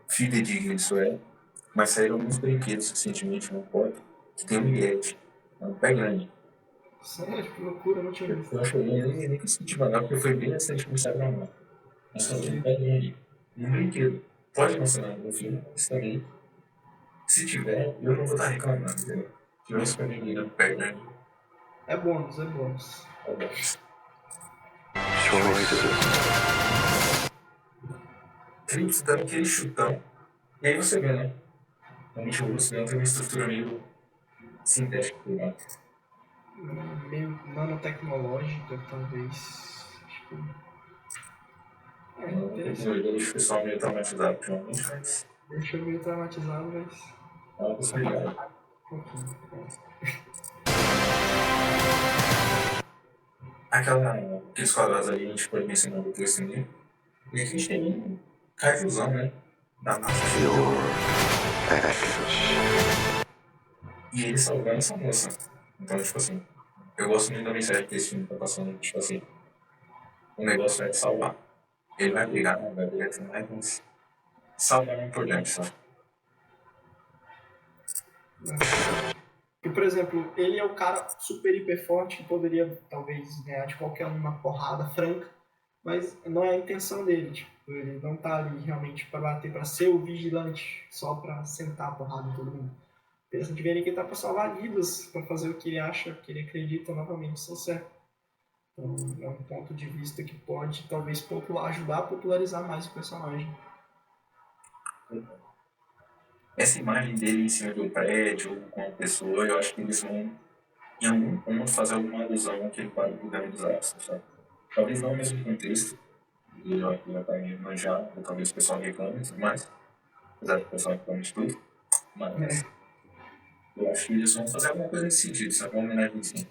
fidedigno isso é, mas saíram alguns brinquedos recentemente no porto que tem um Yeti. É um pé grande. Sério, que loucura, eu não tinha visto. Eu acho que eu nem consegui te mandar porque foi bem recente no Instagram. Mas só tem um pé grande. Um brinquedo. Pode funcionar no filme, mas também. Se tiver, eu não vou estar reclamando, entendeu? Se tiver esse menino pé grande. É bônus, é bônus. É bom. Clips dando aquele chutão. E aí você vê, né? Realmente o Luciano tem uma estrutura meio sintética por lá. Meio nanotecnológica, talvez. Acho que... É interessante. Deixa o pessoal meio traumatizado, realmente, mas. Deixa eu meio traumatizado, mas... É uma possibilidade. Um pouquinho. Aqueles quadrados ali a gente pode mencionar depois também. E aqui a gente tem um kaijuzão, né? Da massa. E ele salvando essa moça. Então, tipo assim, eu gosto muito da mensagem que esse filme tá passando. Tipo assim, o negócio vai te salvar. Ele vai brigar tudo mais, mas salvar é importante, sabe? E, por exemplo, ele é o cara super hiper forte que poderia, talvez, ganhar de qualquer uma porrada franca, mas não é a intenção dele, tipo, ele não tá ali realmente pra bater, pra ser o vigilante, só pra sentar a porrada em todo mundo. Interessante ver que ele tá pra salvar vidas, pra fazer o que ele acha, que ele acredita novamente ser certo. Então, é um ponto de vista que pode, talvez, ajudar a popularizar mais o personagem. Essa imagem dele em cima de um prédio, com uma pessoa, eu acho que eles vão, em algum ponto, fazer alguma alusão àquele quadro do Grande Desastre, sabe? Talvez não no mesmo contexto, e já está meio manjado, ou talvez o pessoal reclame e tudo mais, apesar do pessoal reclame de tudo, mas eu acho que eles vão fazer alguma coisa nesse sentido, sabe? Uma homenagem assim.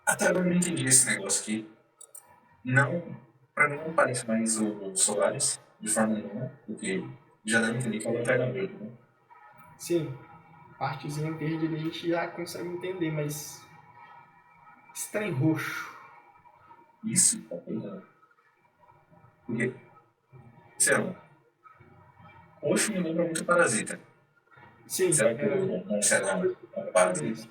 Até agora eu não entendi esse negócio aqui. Não, pra mim não parece mais o Solaris, de forma nenhuma, porque já dá a entender que é o Lanterna Verde, né? Sim, partezinha verde ali a gente já consegue entender, mas esse trem roxo. Isso tá pegando. Por quê? Sei lá. Roxo me lembra muito Parasita. Sim, Será que não será um Parasita?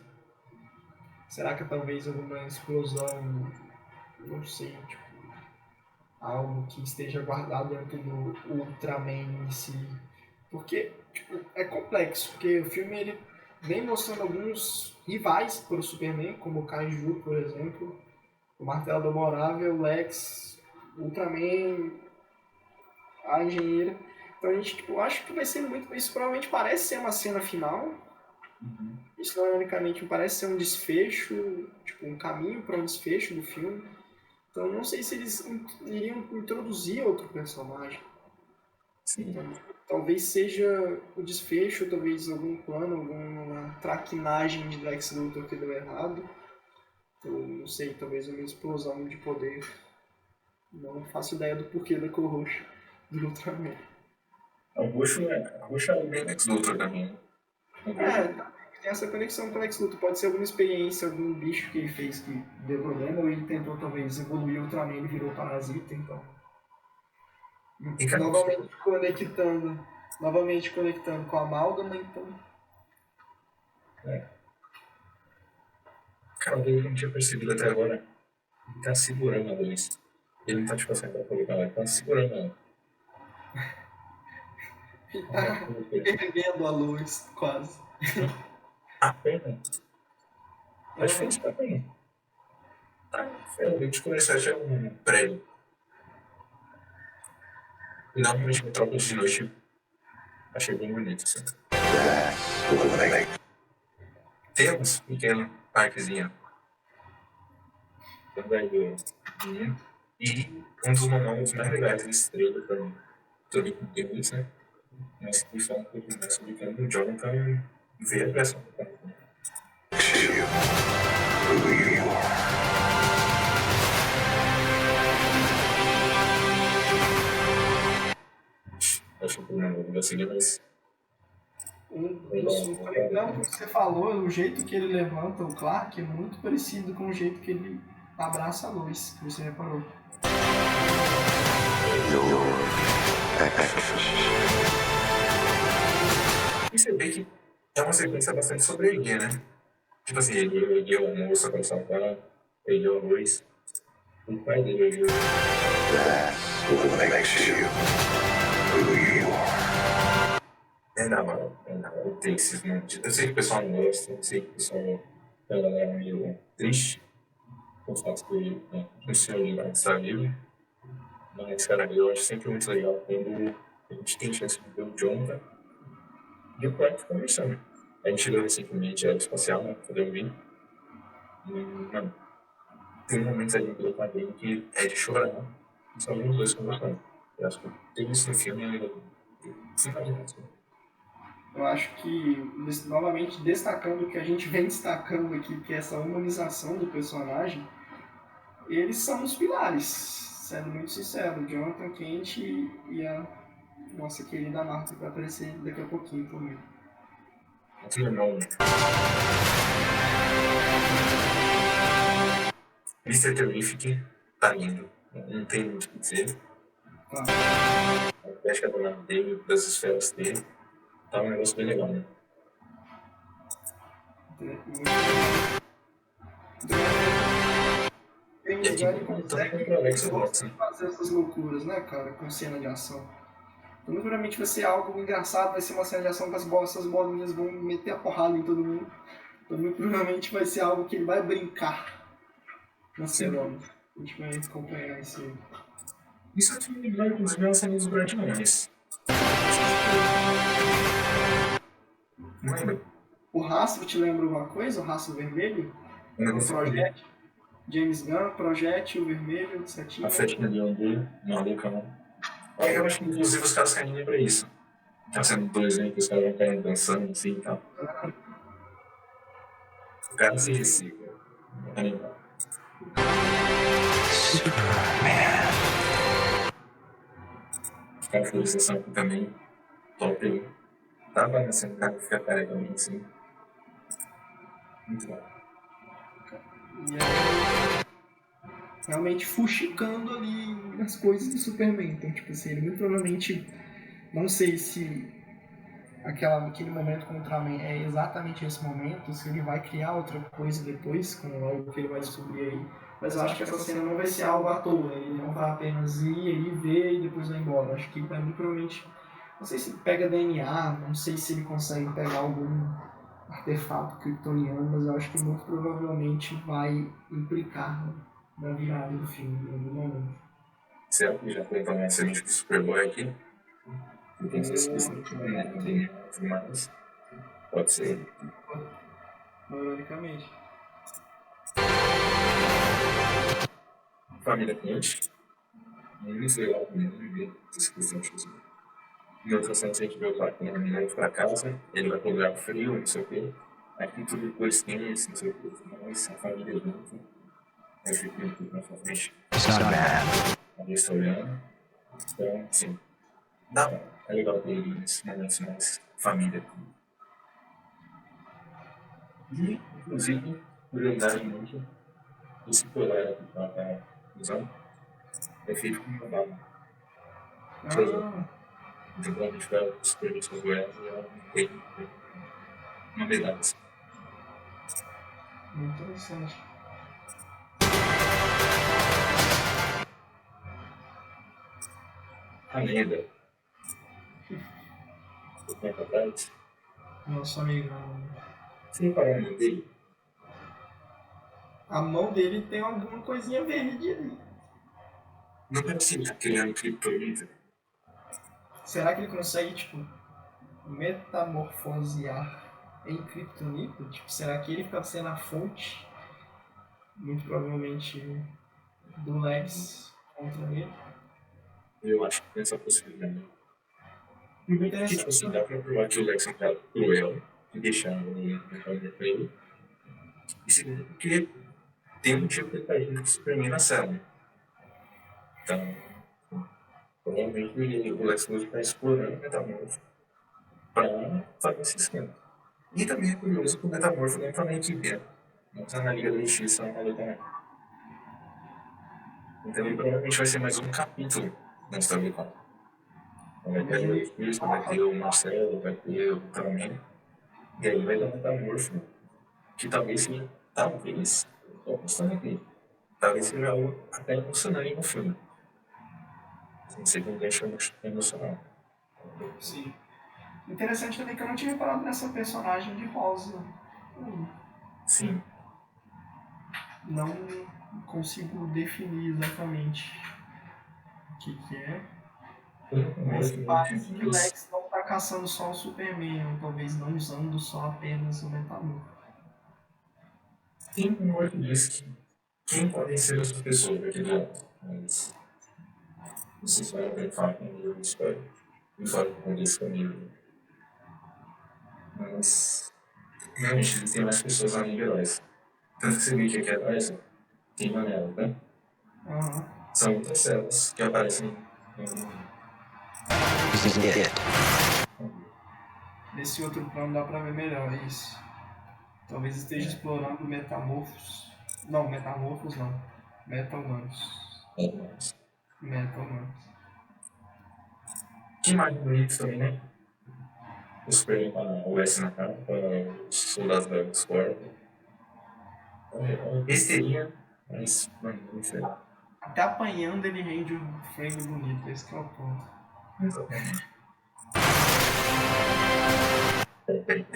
será que é talvez alguma explosão, não sei, tipo, algo que esteja guardado dentro do Ultraman em si? Porque tipo, é complexo, porque o filme ele vem mostrando alguns rivais para o Superman, como o Kaiju, por exemplo, o Martelo Domorável, o Lex, o Ultraman, a Engenheira. Então a gente, tipo, acho que vai ser muito. Isso provavelmente parece ser uma cena final. Isso não ironicamente parece ser um desfecho, tipo, um caminho para um desfecho do filme. Então não sei se eles iriam introduzir outro personagem. Sim. Então, talvez seja o desfecho, talvez algum plano, alguma traquinagem de Lex Luthor que deu errado. Então, não sei, talvez uma explosão de poder. Não faço ideia do porquê da cor roxa do Ultraman. O roxo é o Lex Luthor também. Tem essa conexão com o Lex Luthor. Pode ser alguma experiência, algum bicho que ele fez que deu problema, ou ele tentou talvez evoluir o Ultraman e virou parasita, então. Novamente conectando com a amálgama, então. Cara, eu não tinha percebido até agora. Ele tá segurando a luz. Ele não tá tipo assim pra colocar lá, ele tá segurando ela. Ele tá perdendo a luz, quase. A perna? Tá difícil pra perna. Tá, eu te conheço, acho que é um prédio. Finalmente Metrópolis de noite. Achei bem bonito, assim. Tem uns pequenos parquezinhos. E um dos momentos mais legais desse trailer pra mim. Também com Deus, né? Mas que fala um pouco mais sobre como o Jonathan vê a pressão do cara. Acho que o não vai seguir, mas. Conectando o que você falou, o jeito que ele levanta o Clark é muito parecido com o jeito que ele abraça a luz, que você reparou. E você vê que é uma sequência bastante sobre ele, né? Tipo assim, ele ergueu a moça para salvar, perdeu a luz. O pai dele ergueu. É da hora, tem esses momentos. Eu sei que o pessoal não gosta, eu sei que o pessoal a galera é meio triste com o fato que o senhor de lá está vivo. Mas, cara, eu acho sempre muito legal quando a gente tem chance de ver o Jonathan e o Clark conversando. A gente viu recentemente a Espacial, né? Poder ouvir. E, mano, tem momentos ali pelo quadrinho que é de chorar, né? Só os dois conversando. Eu acho que tem isso no filme sem imaginação. Eu acho que, novamente, destacando o que a gente vem destacando aqui, que é essa humanização do personagem, eles são os pilares, sendo muito sincero. O Jonathan Kent e a nossa querida Marta, que vai aparecer daqui a pouquinho também. Aquele irmão. Mr. Terrific tá lindo. Não tem muito o que dizer. A pesca do lado dele, das esferas dele. Tá um negócio bem legal, né? Ele consegue fazer essas loucuras, né, cara, com cena de ação. Então, naturalmente vai ser algo engraçado, vai ser uma cena de ação que essas bolinhas vão meter a porrada em todo mundo. Então, muito provavelmente vai ser algo que ele vai brincar na cena. A gente vai acompanhar isso aí. Isso aqui me lembra, inclusive, as cenas dos Guardiões. Não lembra? O rastro te lembra alguma coisa? O rastro vermelho? O Project? James Gunn, Project, o vermelho, setinha. A setinha de dele, maluca, né? Eu acho que inclusive os caras caem pra isso. Tá sendo 2, né? Que os caras vão caindo dançando assim e tal. O cara se recicla. Animal. Os caras fazem sessão aqui também. Top aí. Tava nessa cara que fica caregando assim. Muito bom. E aí, realmente fuxicando ali as coisas do Superman. Então, tipo assim, ele muito provavelmente, não sei se aquele momento com o Ultraman é exatamente esse momento, se ele vai criar outra coisa depois, com algo que ele vai descobrir aí. Mas eu acho que essa cena não vai ser algo à toa, ele não vai apenas ir aí, ver e depois vai embora. Eu acho que vai muito provavelmente, não sei se pega DNA, não sei se ele consegue pegar algum artefato kryptoniano, mas eu acho que muito provavelmente vai implicar na virada do filme, em algum momento. Certo? Já foi então uma excelente do Superboy aqui. Não tem esquecido, né? Não tem mais. Pode ser. Ironicamente. Família quente. Muito legal mesmo de ver essa questão de coisa. Em outra cena, a gente vê o Clark Kent indo pra casa, ele vai pro lugar frio, não sei o quê. Aqui tudo cores quentes, não sei o quê. Mas a família junto. Aí fica tudo na sua frente. A vez tá olhando. Então, assim, dá bom. É legal ter esses momentos mais família. E, inclusive, curiosamente, esse colar aqui que ela tá usando é feito com uma Ah, então, quando a gente vai os serviços do ela tem uma medalha assim. muito interessante. A lenda, do tempo atrás, Nosso amigo. você reparou a mão dele? A mão dele tem alguma coisinha verde ali. Não parece que ele era um criptonita. Será que ele consegue, tipo, metamorfosear em Kryptonita? Tipo, será que ele fica sendo a fonte? Muito provavelmente do Lex contra ele. Eu acho que tem essa possibilidade. Porque, tipo Interessante. assim, dá pra provar que o Lex é um cara cruel, e deixar ele pra ele. E segundo, porque tem um tipo de país que Superman na série. Então, provavelmente o Lex Luthor está explorando o Metamorfo para fazer esse esquema. E também é curioso que o Metamorfo não está na equipe, né? Não está na Liga da Justiça, não está também. Então ele provavelmente vai ser mais um capítulo na história do quadro. Então vai ter a Liga da Justiça, vai ter o Marcelo, vai ter o Ultraman. E aí vai dar o Metamorfo, que talvez seja, estou apostando aqui, talvez seja algo até emocionante no filme. Não sei como deixa emocional. Sim. Interessante também que eu não tinha reparado nessa personagem de rosa. Sim. Não consigo definir exatamente o que é. Mas parece que o Lex não está caçando só o Superman, ou talvez não usando só apenas o Metamorfo. Tem um outro diz que quem podem ser as pessoas aqui do lado. Mas não sei se vai bem falar comigo na história. Não falo com isso comigo. Mas realmente tem mais pessoas além de heróis. Tanto que você vê que aqui atrás tem Manela, né? Aham. São outras células que aparecem Nesse outro plano dá pra ver melhor isso. Talvez esteja explorando metamorfos. Não, metamorfos não. Meta-humanos. no Meta-humanos. que mais bonito também, né? O Superman com o S na cara, com os soldados da Discord. É uma besteirinha, mas, mano, muito diferente. Até apanhando ele rende um frame bonito, esse que é o ponto. Exatamente. Peraí.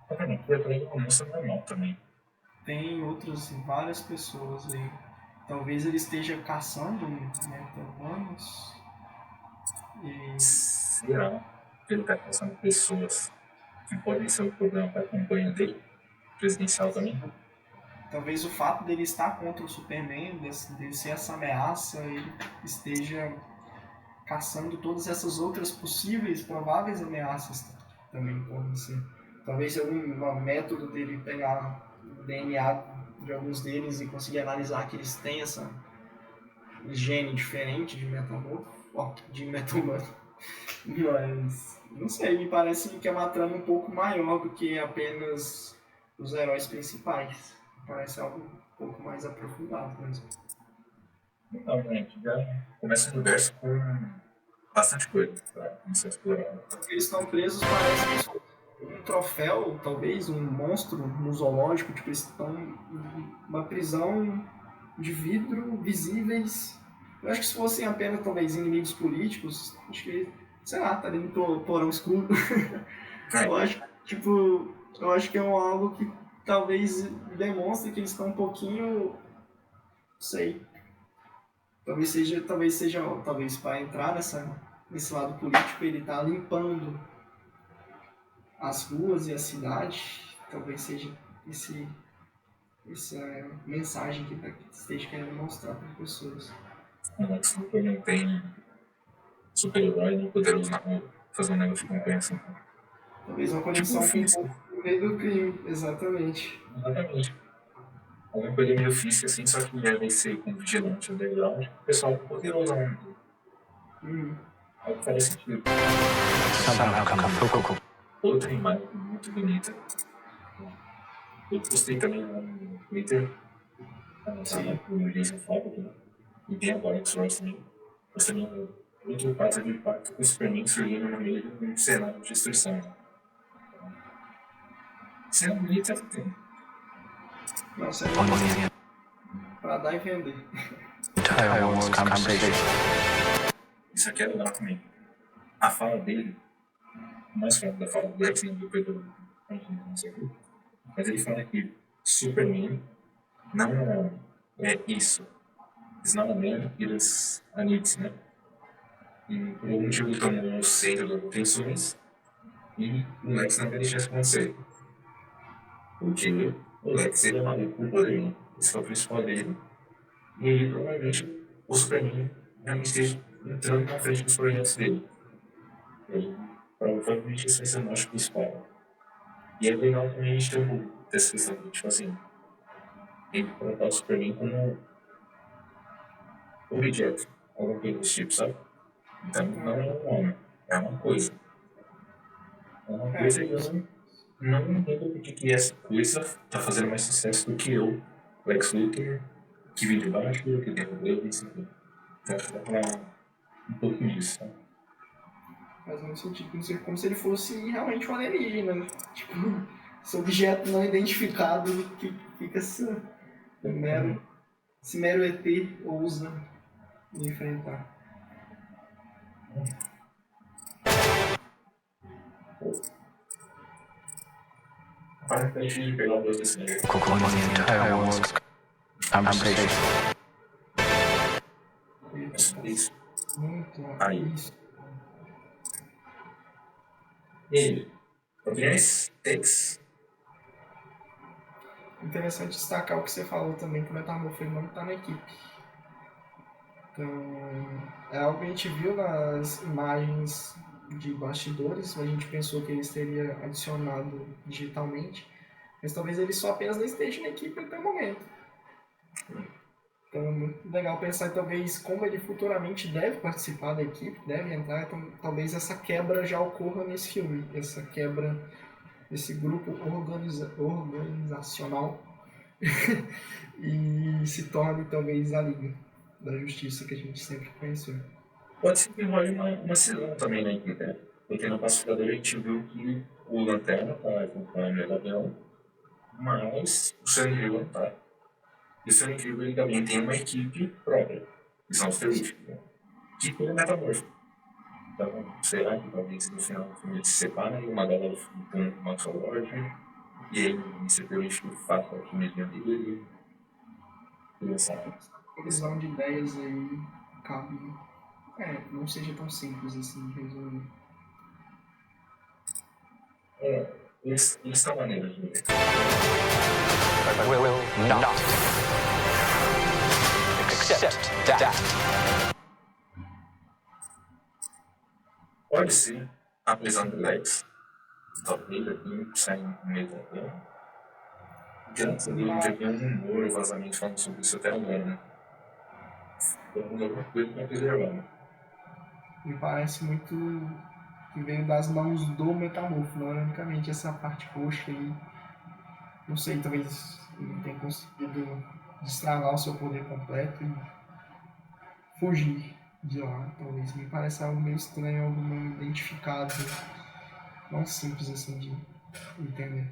Aqui eu falei uma moça normal também. Tem várias pessoas aí. Talvez ele esteja caçando meta-humanos. E Será que ele está caçando pessoas que podem ser um problema para a campanha dele, presidencial também? talvez o fato dele estar contra o Superman, de ser essa ameaça, ele esteja caçando todas essas outras possíveis, prováveis ameaças também podem ser. Talvez algum método dele pegar o DNA de alguns deles e conseguir analisar que eles têm essa gene diferente de metamorfo, de metamorfo. Mas, não sei, me parece que é uma trama um pouco maior do que apenas os heróis principais. Parece algo um pouco mais aprofundado mesmo. Então, gente, já começa o universo com bastante coisa pra começar a explorar. Eles estão presos, parece um troféu, talvez, um monstro no zoológico, tipo, eles estão em uma prisão de vidro, visíveis. Eu acho que se fossem apenas, talvez, inimigos políticos, acho que, sei lá, estaria no porão escuro. Eu acho que é algo que talvez demonstre que eles estão um pouquinho, não sei, talvez para entrar nesse lado político, ele tá limpando as ruas e a cidade, talvez seja essa mensagem que esteja querendo mostrar para as pessoas. O Lex Luthor não tem super-herói nem poderoso na rua fazer um negócio de compensa. Talvez uma conexão Tipo, com o meio do crime, exatamente. Exatamente. Alguma coisa meio física assim, só que ia ser com vigilante underground, o pessoal poderoso ainda. Aí faz sentido. Outra imagem muito bonita. Eu postei também no Twitter, no Jason Fábrica, né? E tem agora o Source também. Mas também outro quadro de impacto com o Superman surgindo no meio de um cenário de destruição. Cena bonita tem. Não, seria para dar e vender. Isso aqui é legal também. A fala dele, mais falando da fala do Lex, do Pedro, não sei o que, mas ele fala que Superman não é isso. It's not a man, it is a needs, né? E por algum motivo ele tomou o centro das atenções e o Lex não quer deixar isso acontecer. Porque o Lex ele é maluco por poder, né? Esse é o principal dele. E aí, provavelmente, o Superman realmente esteja entrando na frente dos projetos dele. Ele, provavelmente, esse vai ser o nosso principal. E é legal também a gente ter essa questão de, tipo assim, ele colocar o Superman como objeto, alguma coisa desse tipo, sabe? Então, não é um homem, é uma coisa. É uma coisa que eu não entendo porque que essa coisa tá fazendo mais sucesso do que eu, Lex Luthor, que vem de baixo, que derrubou, isso aqui. Então, acho que dá pra um pouco disso, sabe? Faz muito sentido, como se ele fosse realmente um alienígena, né? Tipo, esse objeto não identificado que fica esse mero ET ousa me enfrentar. Para a gente pegar um dois desse negócio. Isso. Muito Aí. isso. E aí? Opiniões? Takes? Interessante destacar o que você falou também, que o Metamorfo não está na equipe. Então, é algo que a gente viu nas imagens de bastidores, a gente pensou que eles teriam adicionado digitalmente, mas talvez ele só apenas não esteja na equipe até o momento. Então é muito legal pensar em talvez como ele futuramente deve participar da equipe, deve entrar, então talvez essa quebra já ocorra nesse filme, essa quebra desse grupo organizacional e se torne talvez a Liga da Justiça que a gente sempre conheceu. Pode ser que role uma cisão também na equipe, né? Porque no Pacificador a gente viu que o Lanterna tá com a Megavião, mas o Senhor Incrível não tá. E o Senhor Incrível ele também tem uma equipe própria, que são os terríficos, né? Que tem o Metamorfo. Então, será que talvez no final do filme eles se separem e uma galera fique com o Maxwell Lord, e aí esse terrífico faça o filme de amigo e essa Colisão de ideias aí cabe. Não seja tão simples assim de resolver. Eles estão maneiros de ver. I will not accept that. Pode ser a prisão do Lex. Talvez aqui saia no meio da tela. Graças a Deus, já tem um rumor, um vazamento falando sobre isso até agora, né? Então, alguma coisa pra preservar, né? Me parece muito que veio das mãos do Metamorfo, não é unicamente essa parte roxa aí. Não sei, talvez ele tenha conseguido destravar o seu poder completo e fugir de lá. Talvez me parece algo meio estranho, algo não identificado, não simples assim de entender.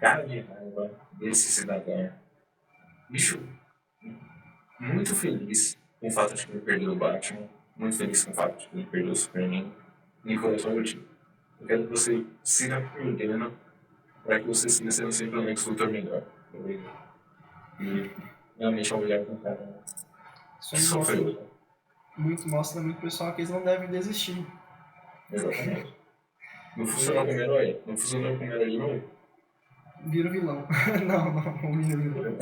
Cara de raiva desse cidadão. Bicho, muito feliz com o fato de que ele perdeu o Batman. Muito feliz com o fato de que ele perdeu o Superman. Nicolas Holt, eu quero que você siga perdendo para que você siga sendo sempre um Lex Luthor melhor. E realmente é uma mulher com cara Isso que aí sofreu. mostra muito pessoal que eles não devem desistir. Exatamente. Não funcionou como herói. Não funcionou como herói de novo. Vira o vilão. não vira o vilão.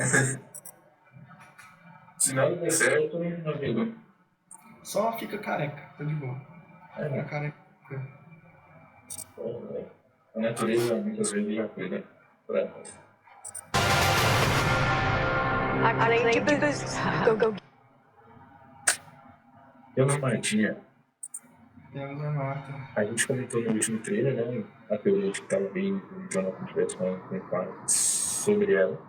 Se nada der certo, não é vilão. Só fica careca, tá de boa. Fica careca. A natureza muitas vezes já cuida pra nós. Além de boost, go. Temos Martinha. Temos a Marta. A gente comentou no último trailer, né? A teoria de que talvez o Jonathan tivesse comentado sobre ela.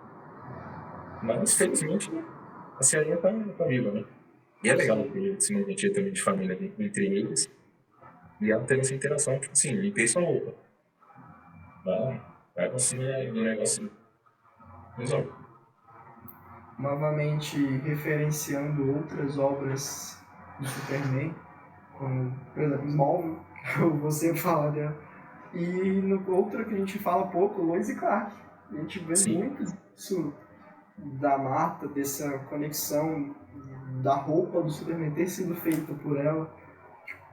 Mas, felizmente, a senhorinha tá viva, né? E é legal ter esse momentinho também de família entre eles. E ela teve essa interação, tipo assim, limpei sua roupa. Vai assim, no negocinho. Resolve. Novamente referenciando outras obras do Superman, como, por exemplo, Smallville, que eu vou sempre falar dela. E no outra que a gente fala pouco, Lois e Clark. A gente vê muito isso da Marta, dessa conexão da roupa do Superman ter sido feita por ela.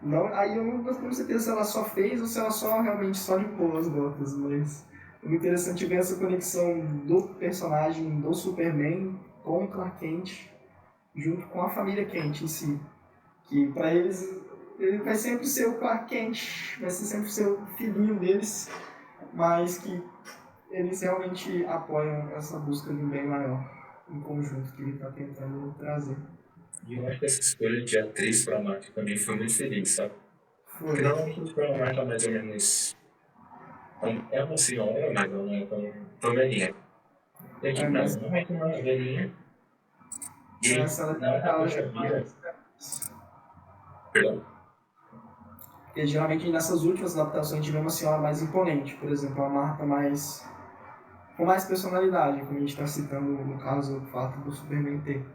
Não, aí eu não tenho certeza se ela só fez ou se ela só realmente só limpou as botas, mas é muito interessante ver essa conexão do personagem do Superman com o Clark Kent, junto com a família Kent em si. Que pra eles, ele vai sempre ser o Clark Kent, vai ser sempre ser o filhinho deles, mas que eles realmente apoiam essa busca de um bem maior em conjunto que ele está tentando trazer. E eu acho que essa escolha de atriz pra Marta também foi muito feliz, sabe? Foi. Porque normalmente a Marta é mais ou menos... É uma senhora, mas ela não é tão velhinha. E aqui não é uma velhinha. E ela já vira... Perdão? Porque geralmente nessas últimas adaptações a gente vê uma senhora mais imponente, por exemplo, a Marta com mais personalidade, como a gente está citando no caso do fato do Superman ter.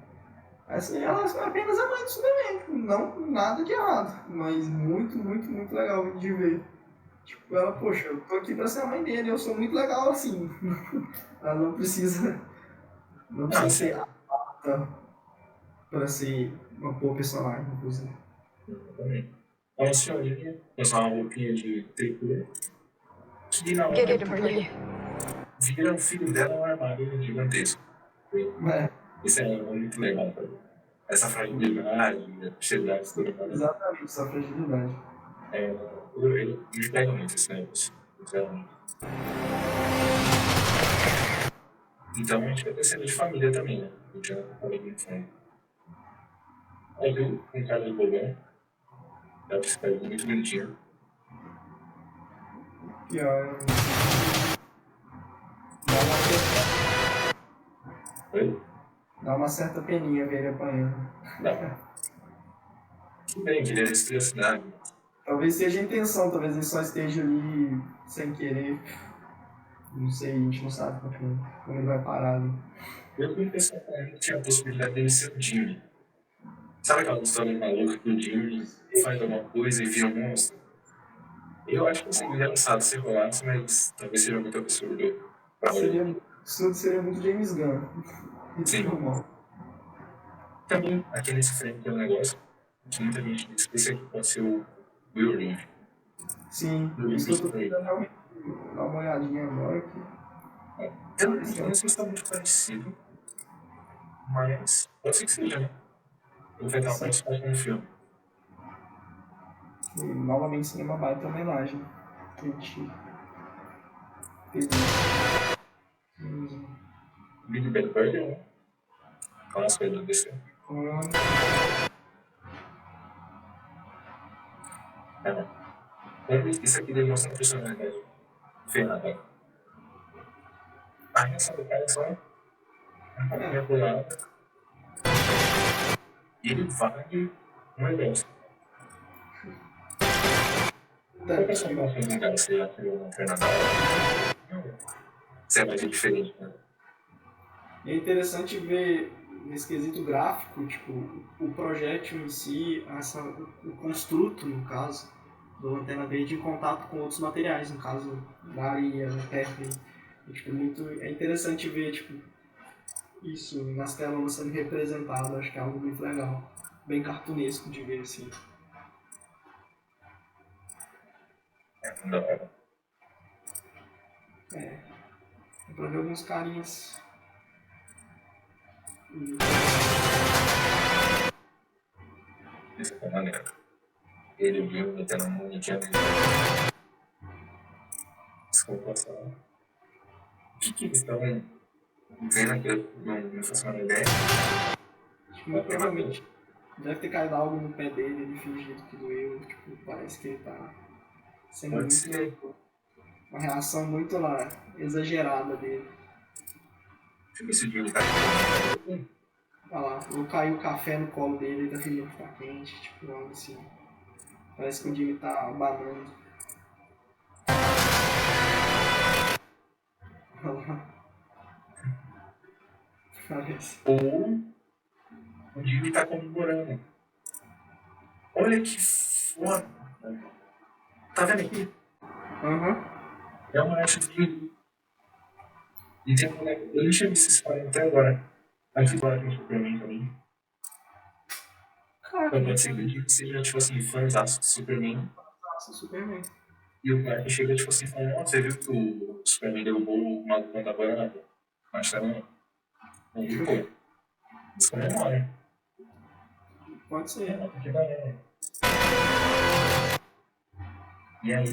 Assim, ela é apenas a mãe do Superman, não nada de errado, mas muito, muito, muito legal de ver. Tipo, ela, poxa, eu tô aqui pra ser a mãe dele, eu sou muito legal assim. Ela não precisa ser apta pra ser uma boa personagem, inclusive. É uma senhorinha, com uma roupinha de tricô, que na hora vira o filho dela um armário gigantesco. Isso é muito legal, cara. Essa fragilidade, a piedade, tudo mais. Exatamente, essa fragilidade. Ele me pega muito esse negócio, sinceramente. Então a gente vai ter cena de família também, né? Eu já falei muito fundo. Aí viu um cara de bobão, dá pra ficar muito bonitinho. E ó, Oi? dá uma certa peninha ver ele apanhando. Dá. Tudo bem, queria destruir a cidade. Talvez seja a intenção, talvez ele só esteja ali sem querer. Não sei, a gente não sabe como ele vai parar ali. Eu vi pensando que tinha a possibilidade dele ser o Jimmy. Sabe aquela história maluca que o Jimmy faz alguma coisa e vira um monstro? Eu acho que seria engraçado se rolasse, mas talvez seja muito absurdo. Seria muito James Gunn. Sim. Também, aquele frame que é um negócio que muita gente diz que esse aqui pode ser o Will Ring. Sim, Eu isso que eu tô gostei. tentando realmente dar uma olhadinha agora aqui. Eu não sei se está muito parecido, mas pode ser que seja, né? Ele vai ter uma participação no filme. E novamente seria uma baita homenagem que a gente teve. Big Bang Burger, né? Com as coisas desse filme. Isso aqui demonstra a personalidade ferrada. A reação do cara é só um pouquinho apurada. E ele vai um exército. Qual que é a sua relação com o cara? Você já criou uma Fernanda? Você é mais diferente, né? E é interessante ver nesse quesito gráfico, tipo, o projétil em si, o construto, no caso, do Lanterna Verde em contato com outros materiais, no caso, da areia, da terra. E, tipo, é interessante ver, tipo, isso nas telas sendo representado, acho que é algo muito legal. Bem cartunesco de ver, assim. Da hora. Dá pra ver alguns carinhas. Isso é maneiro. Ele viu metendo um bonitinho ali. Desculpa só. O que eles estão vendo aqui? Eu não faço a menor ideia. Acho que muito provavelmente deve ter caído algo no pé dele, ele fingindo que doeu. Tipo, parece que ele tá sendo Pode muito. ser. Uma reação muito lá, exagerada dele. Deixa eu ver se o Jimmy tá aqui. Olha lá, ou caiu o café no colo dele e tá fingindo que tá quente, tipo, algo assim. Parece que o Jimmy tá abanando. Olha lá. Parece. Ou o Jimmy tá comemorando. Olha que foda. Tá vendo aqui? Aham. É uma arte de. E tem um eu não tinha visto esse quadro até agora. Aqui agora no Superman também. Caraca, Então pode ser que o Jimmy seja, tipo assim, fãzaço do Superman. nossa, Superman. E o Clark chega, tipo assim, falando: Ó, você viu que o Superman derrubou o maluco da banana? Mas tá não. Aí, pô, isso comemora. Pode ser. Que banana. E aí,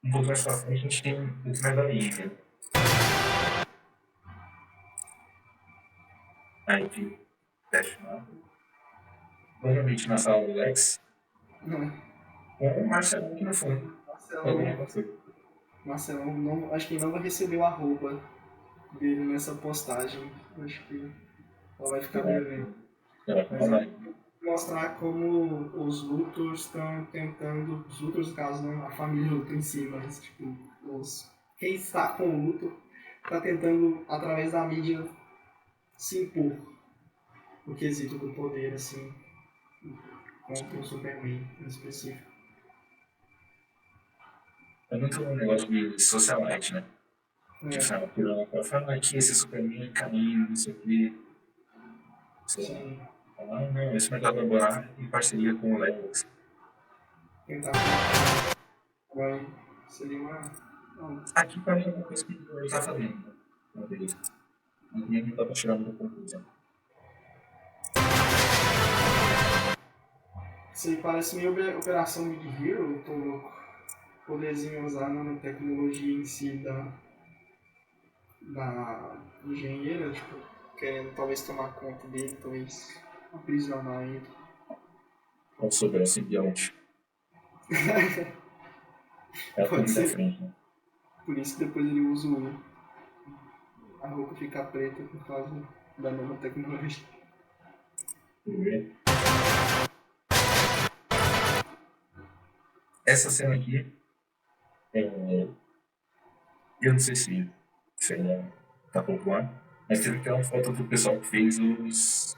um pouco mais pra frente, a gente tem o que mais da linha. Aí tem Deathmark. Provavelmente na sala do Lex. Com o Marcelão aqui no fundo. Marcelão, não, acho que ele não vai receber o arroba dele nessa postagem. Acho que ela vai ficar devendo. Mostrar como os Luthors estão tentando, os Luthors no caso não a família Luthor em si, mas tipo, quem está com o Luthor está tentando através da mídia se impor no quesito do poder, assim, contra o Superman em específico. É muito um negócio de socialite, né? De falar que esse Superman é caminho, não sei o quê. Sim. Falar, não, esse mercado laboral em parceria com o Lex. Tentar. Vai. Seria uma. Aqui parece uma coisa que ele tá fazendo. Não beleza. Não dá pra tirar muita conclusão. Isso aí parece meio Operação Big Hero, tô poderzinho usar na tecnologia em si da engenheira, tipo, querendo talvez tomar conta dele, talvez aprisionar ele. Ou sobre a simbionte. É Pode ser. Frente, né? Por isso que depois ele usa a roupa ficar preta por causa da nova tecnologia. Essa cena aqui, eu não sei se ainda tá popular, mas teve aquela foto do pessoal que fez os.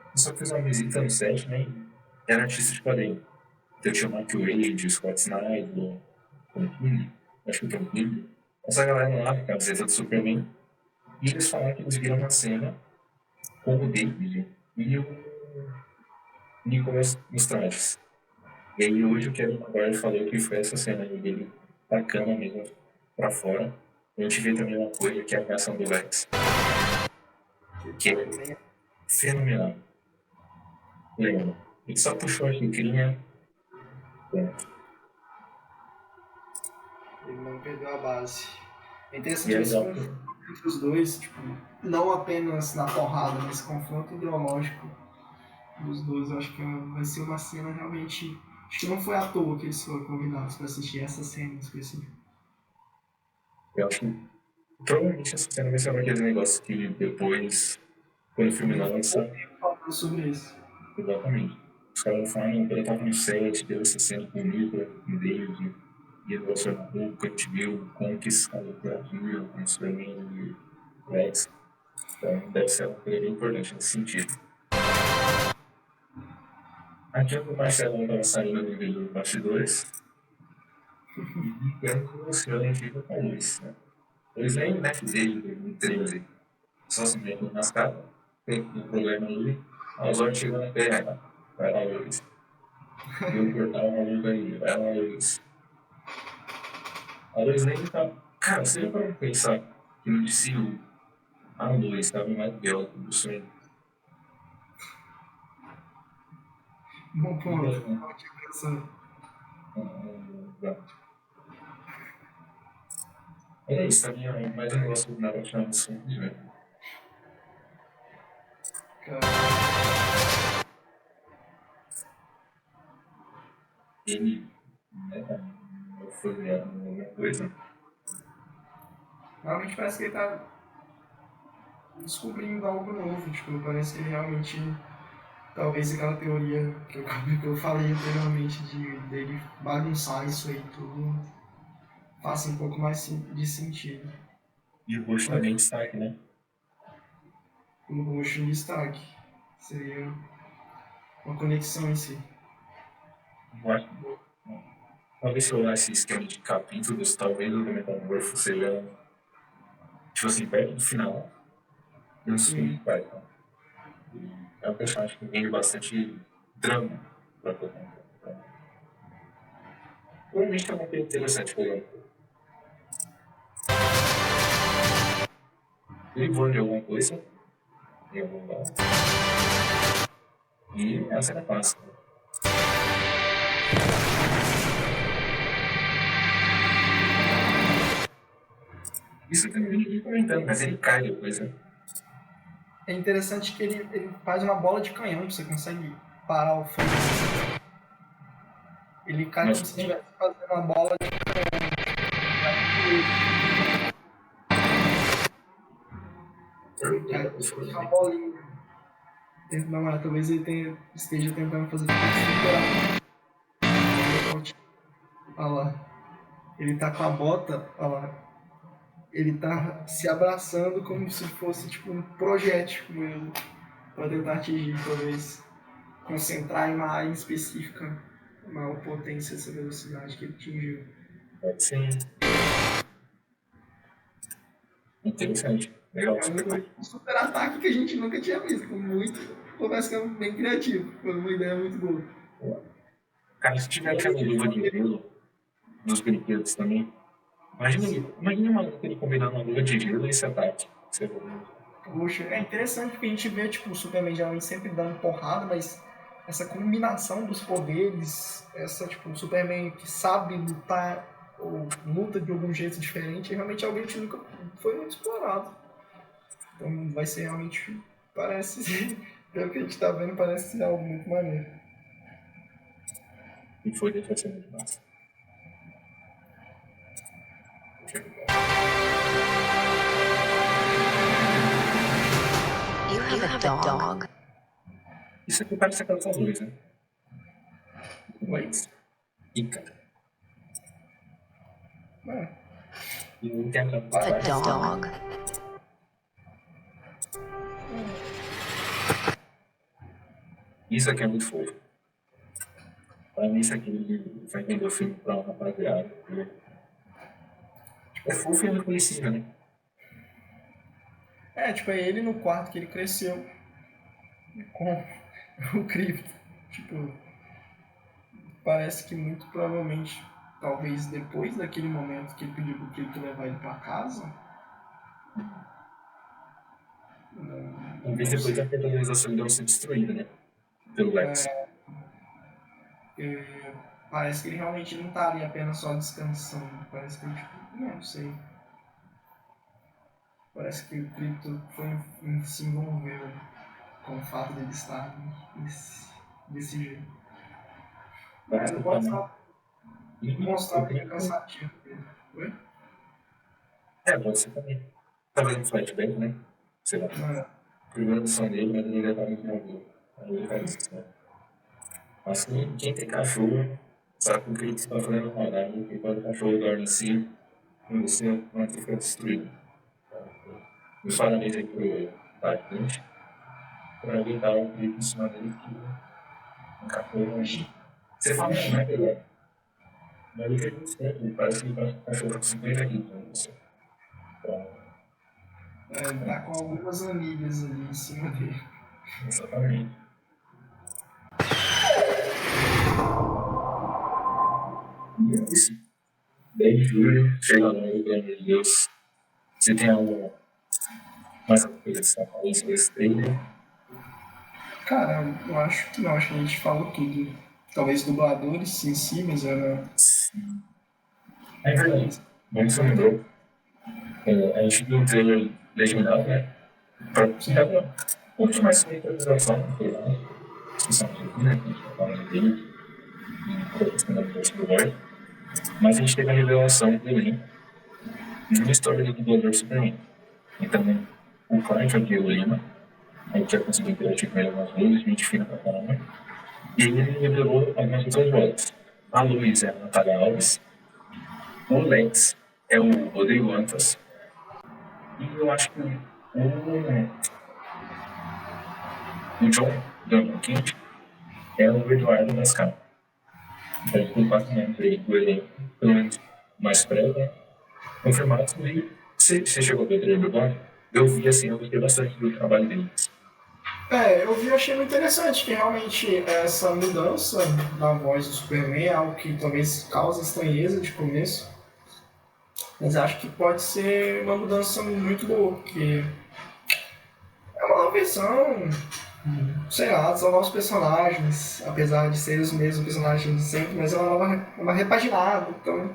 O pessoal que fez uma visita no set, né? Era artista de quadrinho. Então tinha o Mark Wade, o Scott Snyder, o Tom King, acho que o Tom King. Essa galera lá, com a camiseta do Superman. E eles falaram que eles viram uma cena com o David e o Nicholas nos trajes. E aí hoje o Kevin Maguire falou que foi essa cena aí dele tacando mesmo pra fora. A gente vê também uma coisa que é a reação do Lex, que é fenomenal. Lembra? Ele só puxou a xicrinha. Pronto. Ele não perdeu a base. É interessante E é ver esse legal. confronto entre os dois, tipo, não apenas na porrada, mas confronto ideológico dos dois. Eu acho que vai ser uma cena realmente. Acho que não foi à toa que eles foram convidados para assistir essa cena específica. Eu acho que provavelmente essa cena vai ser um daqueles negócios que depois, quando o filme lança, Falando sobre isso. exatamente. Os caras vão falar, não, quando eu tava no set, deu essa cena com o Nicolas, com o David, e ele mostrou na boca, a gente viu como que esse cara interagiu com o Superman e o Lex. Então deve ser uma coisa bem importante nesse sentido. Aqui o Marcelão tava saindo do vídeo dos bastidores, e quero que o Luciano fica com a Luiz, né? Eles nem o neck dele, do 13, só se vê nas caras, tem um problema ali, a Osório chegou na terra, vai lá, Luiz. E o portal maluco aí, vai lá, Luiz. A Lois Lane tá. Cara, você já parou pra pensar que no DCU a Lois estava mais bela que o Bruce Wayne? Bom ponto. Uhum. Não tinha pensado. É isso, também é mais um negócio do Naruto na missão de ver. Ele, né, foi criado alguma coisa. Realmente parece que ele tá descobrindo algo novo. Tipo, parece que ele realmente. Talvez aquela teoria que eu falei anteriormente dele bagunçar isso aí tudo faça um pouco mais de sentido. E o Bush também destaque, né? Como roxo em destaque. Seria uma conexão em si. Eu acho que talvez se eu olhar esse esquema de capítulos, talvez o Metamorfo seja, tipo assim, perto do final. Eu não sei o que vai, tá? É um personagem que tem bastante drama pra colocar. Provavelmente é uma coisa interessante pra ele. Lembrou de alguma coisa, em algum lugar. E essa era fácil. Isso que eu vi comentando, mas ele cai depois, né? É interessante que ele faz uma bola de canhão, você consegue parar o fogo. Ele cai Mas como se estivesse fazendo uma bola de canhão. Cai como se fosse uma bolinha. Não é, talvez ele esteja tentando fazer tipo olha lá. Ele tá com a bota, olha lá. Ele tá se abraçando como se fosse tipo um projétil mesmo. Pra tentar atingir, talvez. Concentrar em uma área específica a maior potência, essa velocidade que ele atingiu. pode ser interessante. Legal. É um super ataque que a gente nunca tinha visto. Parece que é bem criativo. Foi uma ideia muito boa. Cara, se tiver aquela luva de gelo dos brinquedos também, imagina uma ele combinando uma luva de gelo e esse ataque. Você vê. Poxa, é interessante porque a gente vê tipo, o Superman geralmente sempre dando porrada, mas essa combinação dos poderes, essa tipo, o Superman que sabe lutar ou luta de algum jeito diferente, é realmente algo que a gente nunca foi muito explorado. Então vai ser realmente, parece, pelo que a gente tá vendo, parece ser algo muito maneiro. E foi vai ser muito massa. You have a dog? Isso aqui parece aquelas luzes, né? Mas. Ica. E não tem aquela A parada. dog? Isso aqui é muito fofo. Pra mim, isso aqui vai vender o filme pra uma rapaziada. Tipo, é fofo e reconhecível, né? É, tipo, é ele no quarto que ele cresceu com o Krypto. Tipo, parece que muito provavelmente, talvez depois daquele momento que ele pediu pro Krypto levar ele pra casa. Talvez depois da catalisação deve ser destruída, né? Pelo Lex. Parece que ele realmente não tá ali apenas só descansando. Parece que ele, tipo, não sei. Parece que o Krypto se envolveu com o fato dele estar desse jeito. Mas não pode só mostrar o que é cansativo dele. Oi? Pode ser também. Talvez um flashback, né? Sei lá. Primeira missão dele, mas ele ainda tá muito novo. Aí ele faz isso, né? Mas quem tem cachorro sabe que o Krypto tá fazendo rodada, e quando o cachorro dorme em cima, você não fica destruído. Os parabéns aí pro Batman, por alguém dar um clipe em cima dele que um cachorro agir. Você fala, não é melhor. Mas ele fez muito tempo, parece que o cachorro tá com 50 quilos com você. Tá com algumas amigas ali em cima dele. Exatamente. E é isso. 10 de julho, chega lá, pelo amor de Deus. Você tem mais alguma coisa que você tá falando sobre esse trailer? Cara, eu acho que não, acho que a gente falou tudo. Talvez dubladores em si, mas era. Sim. É verdade. Bom que você lembrou. A gente viu um trailer legendado, né? Pra dar um pouco mais sobre a improvisação do personagem. Especialmente aqui, né? Que a gente tá falando dele. E a questão da força do Boy. Mas a gente teve a revelação do elenco de uma história do dublador Superman. Então, o Clark aqui, o Lima, a gente já conseguiu interagir com ele algumas vezes, gente fina pra caramba. E ele revelou algumas outras vozes. A Luiz é a Natália Alves. O Lex é o Rodrigo Antas. E eu acho que o John Duncan King é o Eduardo Mascal. Então, a gente tem 4 membros aí do elenco, pelo menos mais prévio, né? Confirmados. E você chegou a ver o trailer do Bob? Eu vi assim, eu gostei bastante do trabalho dele. Eu vi e achei muito interessante que realmente essa mudança da voz do Superman é algo que talvez cause estranheza de começo. Mas acho que pode ser uma mudança muito boa, porque é uma nova versão, sei lá, são novos personagens, apesar de serem os mesmos personagens de sempre, mas é uma repaginada, então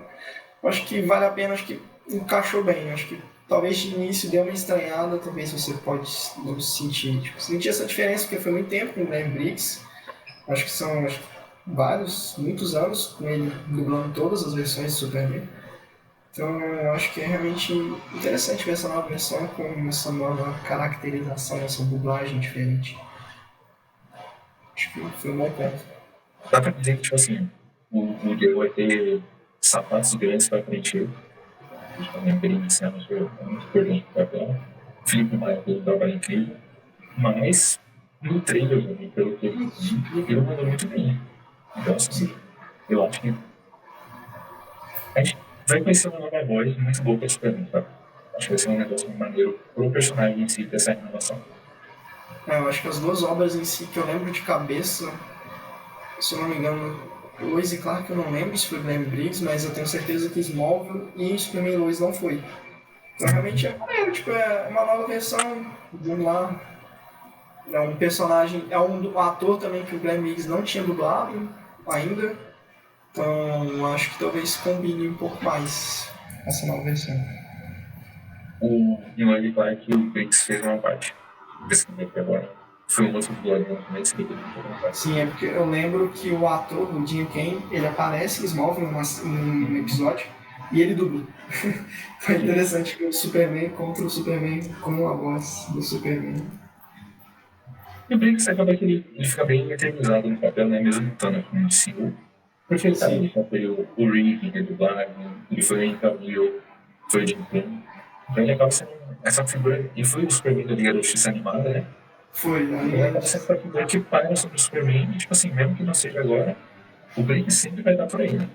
acho que vale a pena, acho que encaixou bem, acho que talvez de início deu uma estranhada, talvez você pode não sentir, sentir essa diferença, porque foi muito tempo com o Guilherme Briggs, acho que são muitos anos com ele dublando todas as versões de Superman. Então eu acho que é realmente interessante ver essa nova versão com essa nova caracterização, essa dublagem diferente. Acho que foi um bom ponto. Dá pra dizer que, tipo assim, o Diego vai ter sapatos grandes pra frente. A gente também bem iniciando muito importante pra cá. Felipe Maia fez um trabalho incrível. Mas, no trailer, pelo que ele mandou muito bem. Então, assim, eu acho que a gente vai conhecer uma nova voz muito boa pra Superman, tá? Acho que vai ser um negócio maneiro pro personagem em si dessa renovação. Eu acho que as duas obras em si que eu lembro de cabeça, se eu não me engano, Lois e Clark eu não lembro se foi Guilherme Briggs, mas eu tenho certeza que Smallville e Superman Lois não foi. Então realmente é maneiro, é uma nova versão de lá. É um personagem, é um ator também que o Guilherme Briggs não tinha dublado ainda. Então acho que talvez combine um pouco mais essa nova versão. O Lois e Clark, o Briggs fez uma parte. Descobri que agora foi um outro dublador, mas que Sim, é porque eu lembro que o ator, o Dean Cain, ele aparece em Smallville num episódio e ele dubla. Foi interessante que o Superman contra o Superman com a voz do Superman. E o Briggs acaba que ele fica bem eternizado no papel, né? Mesmo lutando com o CEO. Porque ele sabe, ele acompanhou o Rick, a dublagem, ele foi o Henry Cavill, foi o Dean Cain. Então ele acaba sendo essa figura, e foi o Superman da Liga da Justiça animada, né? Foi, Ele acaba sendo essa figura que paira sobre o Superman, e tipo assim, mesmo que não seja agora, o Briggs sempre vai dar por aí, né?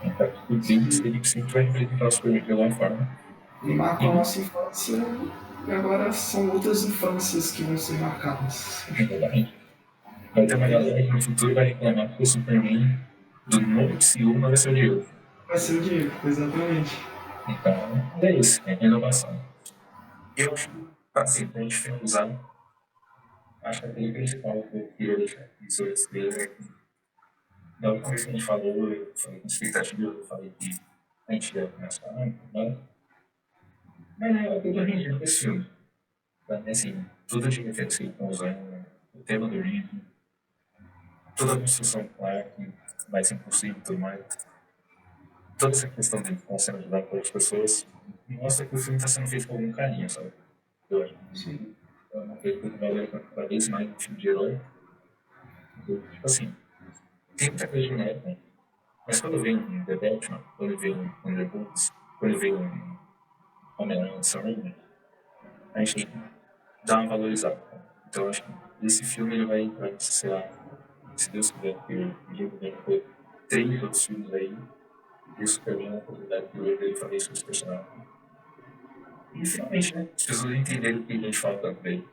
Então, o Briggs, ele sempre vai representar o Superman de alguma forma. E marcou a nossa infância, e agora são outras infâncias que vão ser marcadas. Exatamente. Vai ter uma galera que no futuro vai reclamar que o Superman do novo MCU não vai ser o Diego. Vai ser o Diego, exatamente. Então, é isso, é inovação. Eu acho que, assim, pra gente finalizar, acho que aquele principal que eu queria deixar aqui sobre esse trailer é que, da última vez que a gente falou, eu falei com expectativa, eu falei que a gente ia começar, né? Mas eu tô rendendo com esse filme. Assim, tudo de referência que estão usando, o tema do ritmo, toda a construção clara que vai ser impossível e tudo mais. Toda essa questão de como sendo ajudado por outras pessoas mostra que o filme está sendo feito com algum carinho, sabe? Eu acho que Sim. é uma coisa que eu valoro cada vez mais no filme de herói. Tipo assim, tem muita coisa genérica, mas quando vem um The Batman, quando vem um Thunderbolts, quando vem um Homem-Aranha, a gente dá uma valorizada. Então eu acho que esse filme ele vai, sei lá, se Deus quiser, que o jogo vem por 3 outros filmes aí, e o Superman a oportunidade de ele fazer isso com os personagens. E finalmente, né? As pessoas entenderem o que a gente fala tanto dele.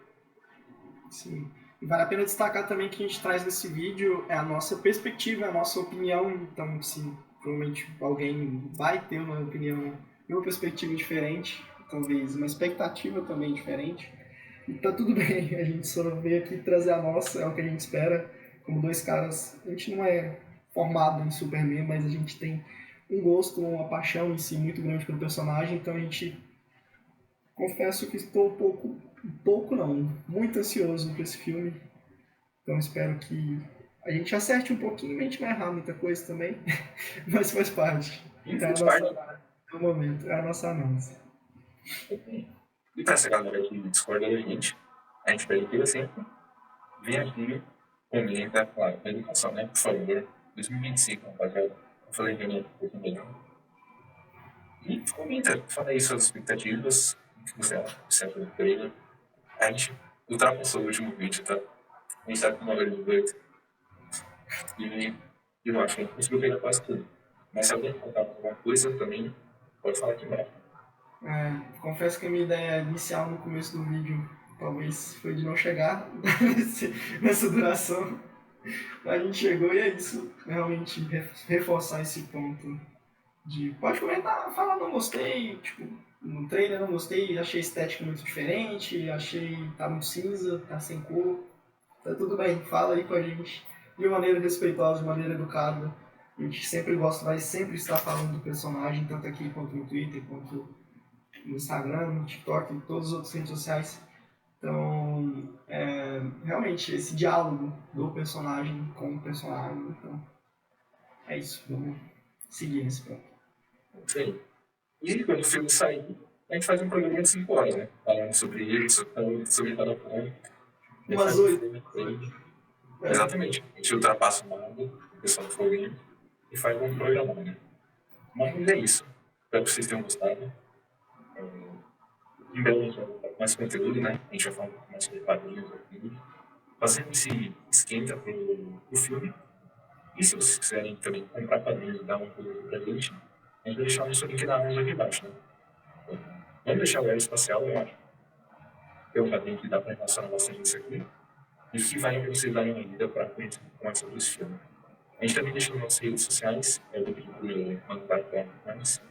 Sim. E vale a pena destacar também que a gente traz nesse vídeo é a nossa perspectiva, a nossa opinião. Então, sim, provavelmente alguém vai ter uma opinião e uma perspectiva diferente, talvez uma expectativa também diferente. E tá tudo bem, a gente só veio aqui trazer a nossa, é o que a gente espera. Como dois caras, a gente não é formado em Superman, mas a gente tem um gosto, uma paixão em si muito grande pelo personagem, então a gente, confesso que estou muito ansioso por esse filme. Então espero que a gente acerte um pouquinho, a gente vai errar muita coisa também, mas faz parte. É o momento, é a nossa análise. E pra essa galera que discorda da gente pede que você venha aqui, comenta, claro, a educação, né? Por favor, 2025, rapaziada. Eu falei que eu ia um pouco melhor. E comenta, fala aí suas expectativas, o que você acha do trailer. A gente ultrapassou o último vídeo, tá? A gente tá com 1h18. E eu acho que a gente conseguiu pegar quase tudo. Mas se alguém contar alguma coisa também, pode falar aqui embaixo. Confesso que a minha ideia inicial no começo do vídeo talvez foi de não chegar nessa duração. A gente chegou e é isso. Realmente reforçar esse ponto de... Pode comentar, falar não gostei, tipo, no trailer não gostei, achei a estética muito diferente, achei tá muito cinza, tá sem cor. Tá tudo bem, fala aí com a gente de uma maneira respeitosa, de maneira educada. A gente sempre gosta, vai sempre estar falando do personagem, tanto aqui quanto no Twitter, quanto no Instagram, no TikTok, em todas as outras redes sociais. Então, realmente, esse diálogo do personagem com o personagem. Então, é isso, vamos seguir nesse ponto. Sim. E quando o filme sair, a gente faz um programa de 5 horas, né? Falando sobre ele, sobre cada ponto. Umas 8. Exatamente. A gente ultrapassa o nada, o pessoal for livre, e faz um programa, né? Mas é isso. Espero que vocês tenham gostado. Em breve a gente vai voltar com mais conteúdo, né? A gente vai falar um pouco mais sobre quadrinhos aqui. Fazendo esse esquenta pro filme. E se vocês quiserem também comprar quadrinhos e dar um pulo pra gente, a gente vai deixar o nosso link na mesa aqui embaixo, né? Vamos deixar o aeroespacial, eu acho. Tem um quadrinho que dá pra relacionar bastante isso aqui. E que vai vocês darem uma lida para conhecer mais sobre esse filme. A gente também deixa nas nossas redes sociais, eu vou pedir para o mandar para mais.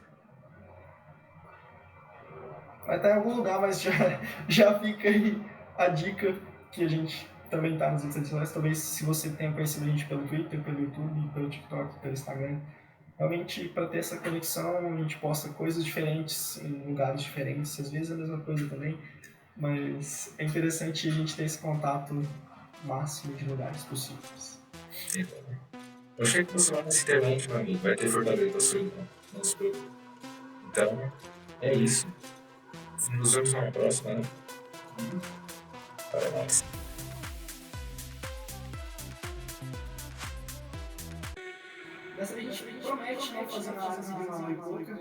Vai estar em algum lugar, mas já fica aí a dica que a gente também está nas redes sociais. Talvez se você tenha conhecido a gente pelo Twitter, pelo YouTube, pelo TikTok, pelo Instagram. Realmente, para ter essa conexão, a gente posta coisas diferentes em lugares diferentes. Às vezes é a mesma coisa também, mas é interessante a gente ter esse contato máximo de lugares possíveis. Eu achei que você vai nessa internet, meu amigo. Vai ter Fortaleza Sul, então, é isso. Nos vemos na próxima, né? Para mais. Dessa vez a gente promete não fazer análise de uma e pouca.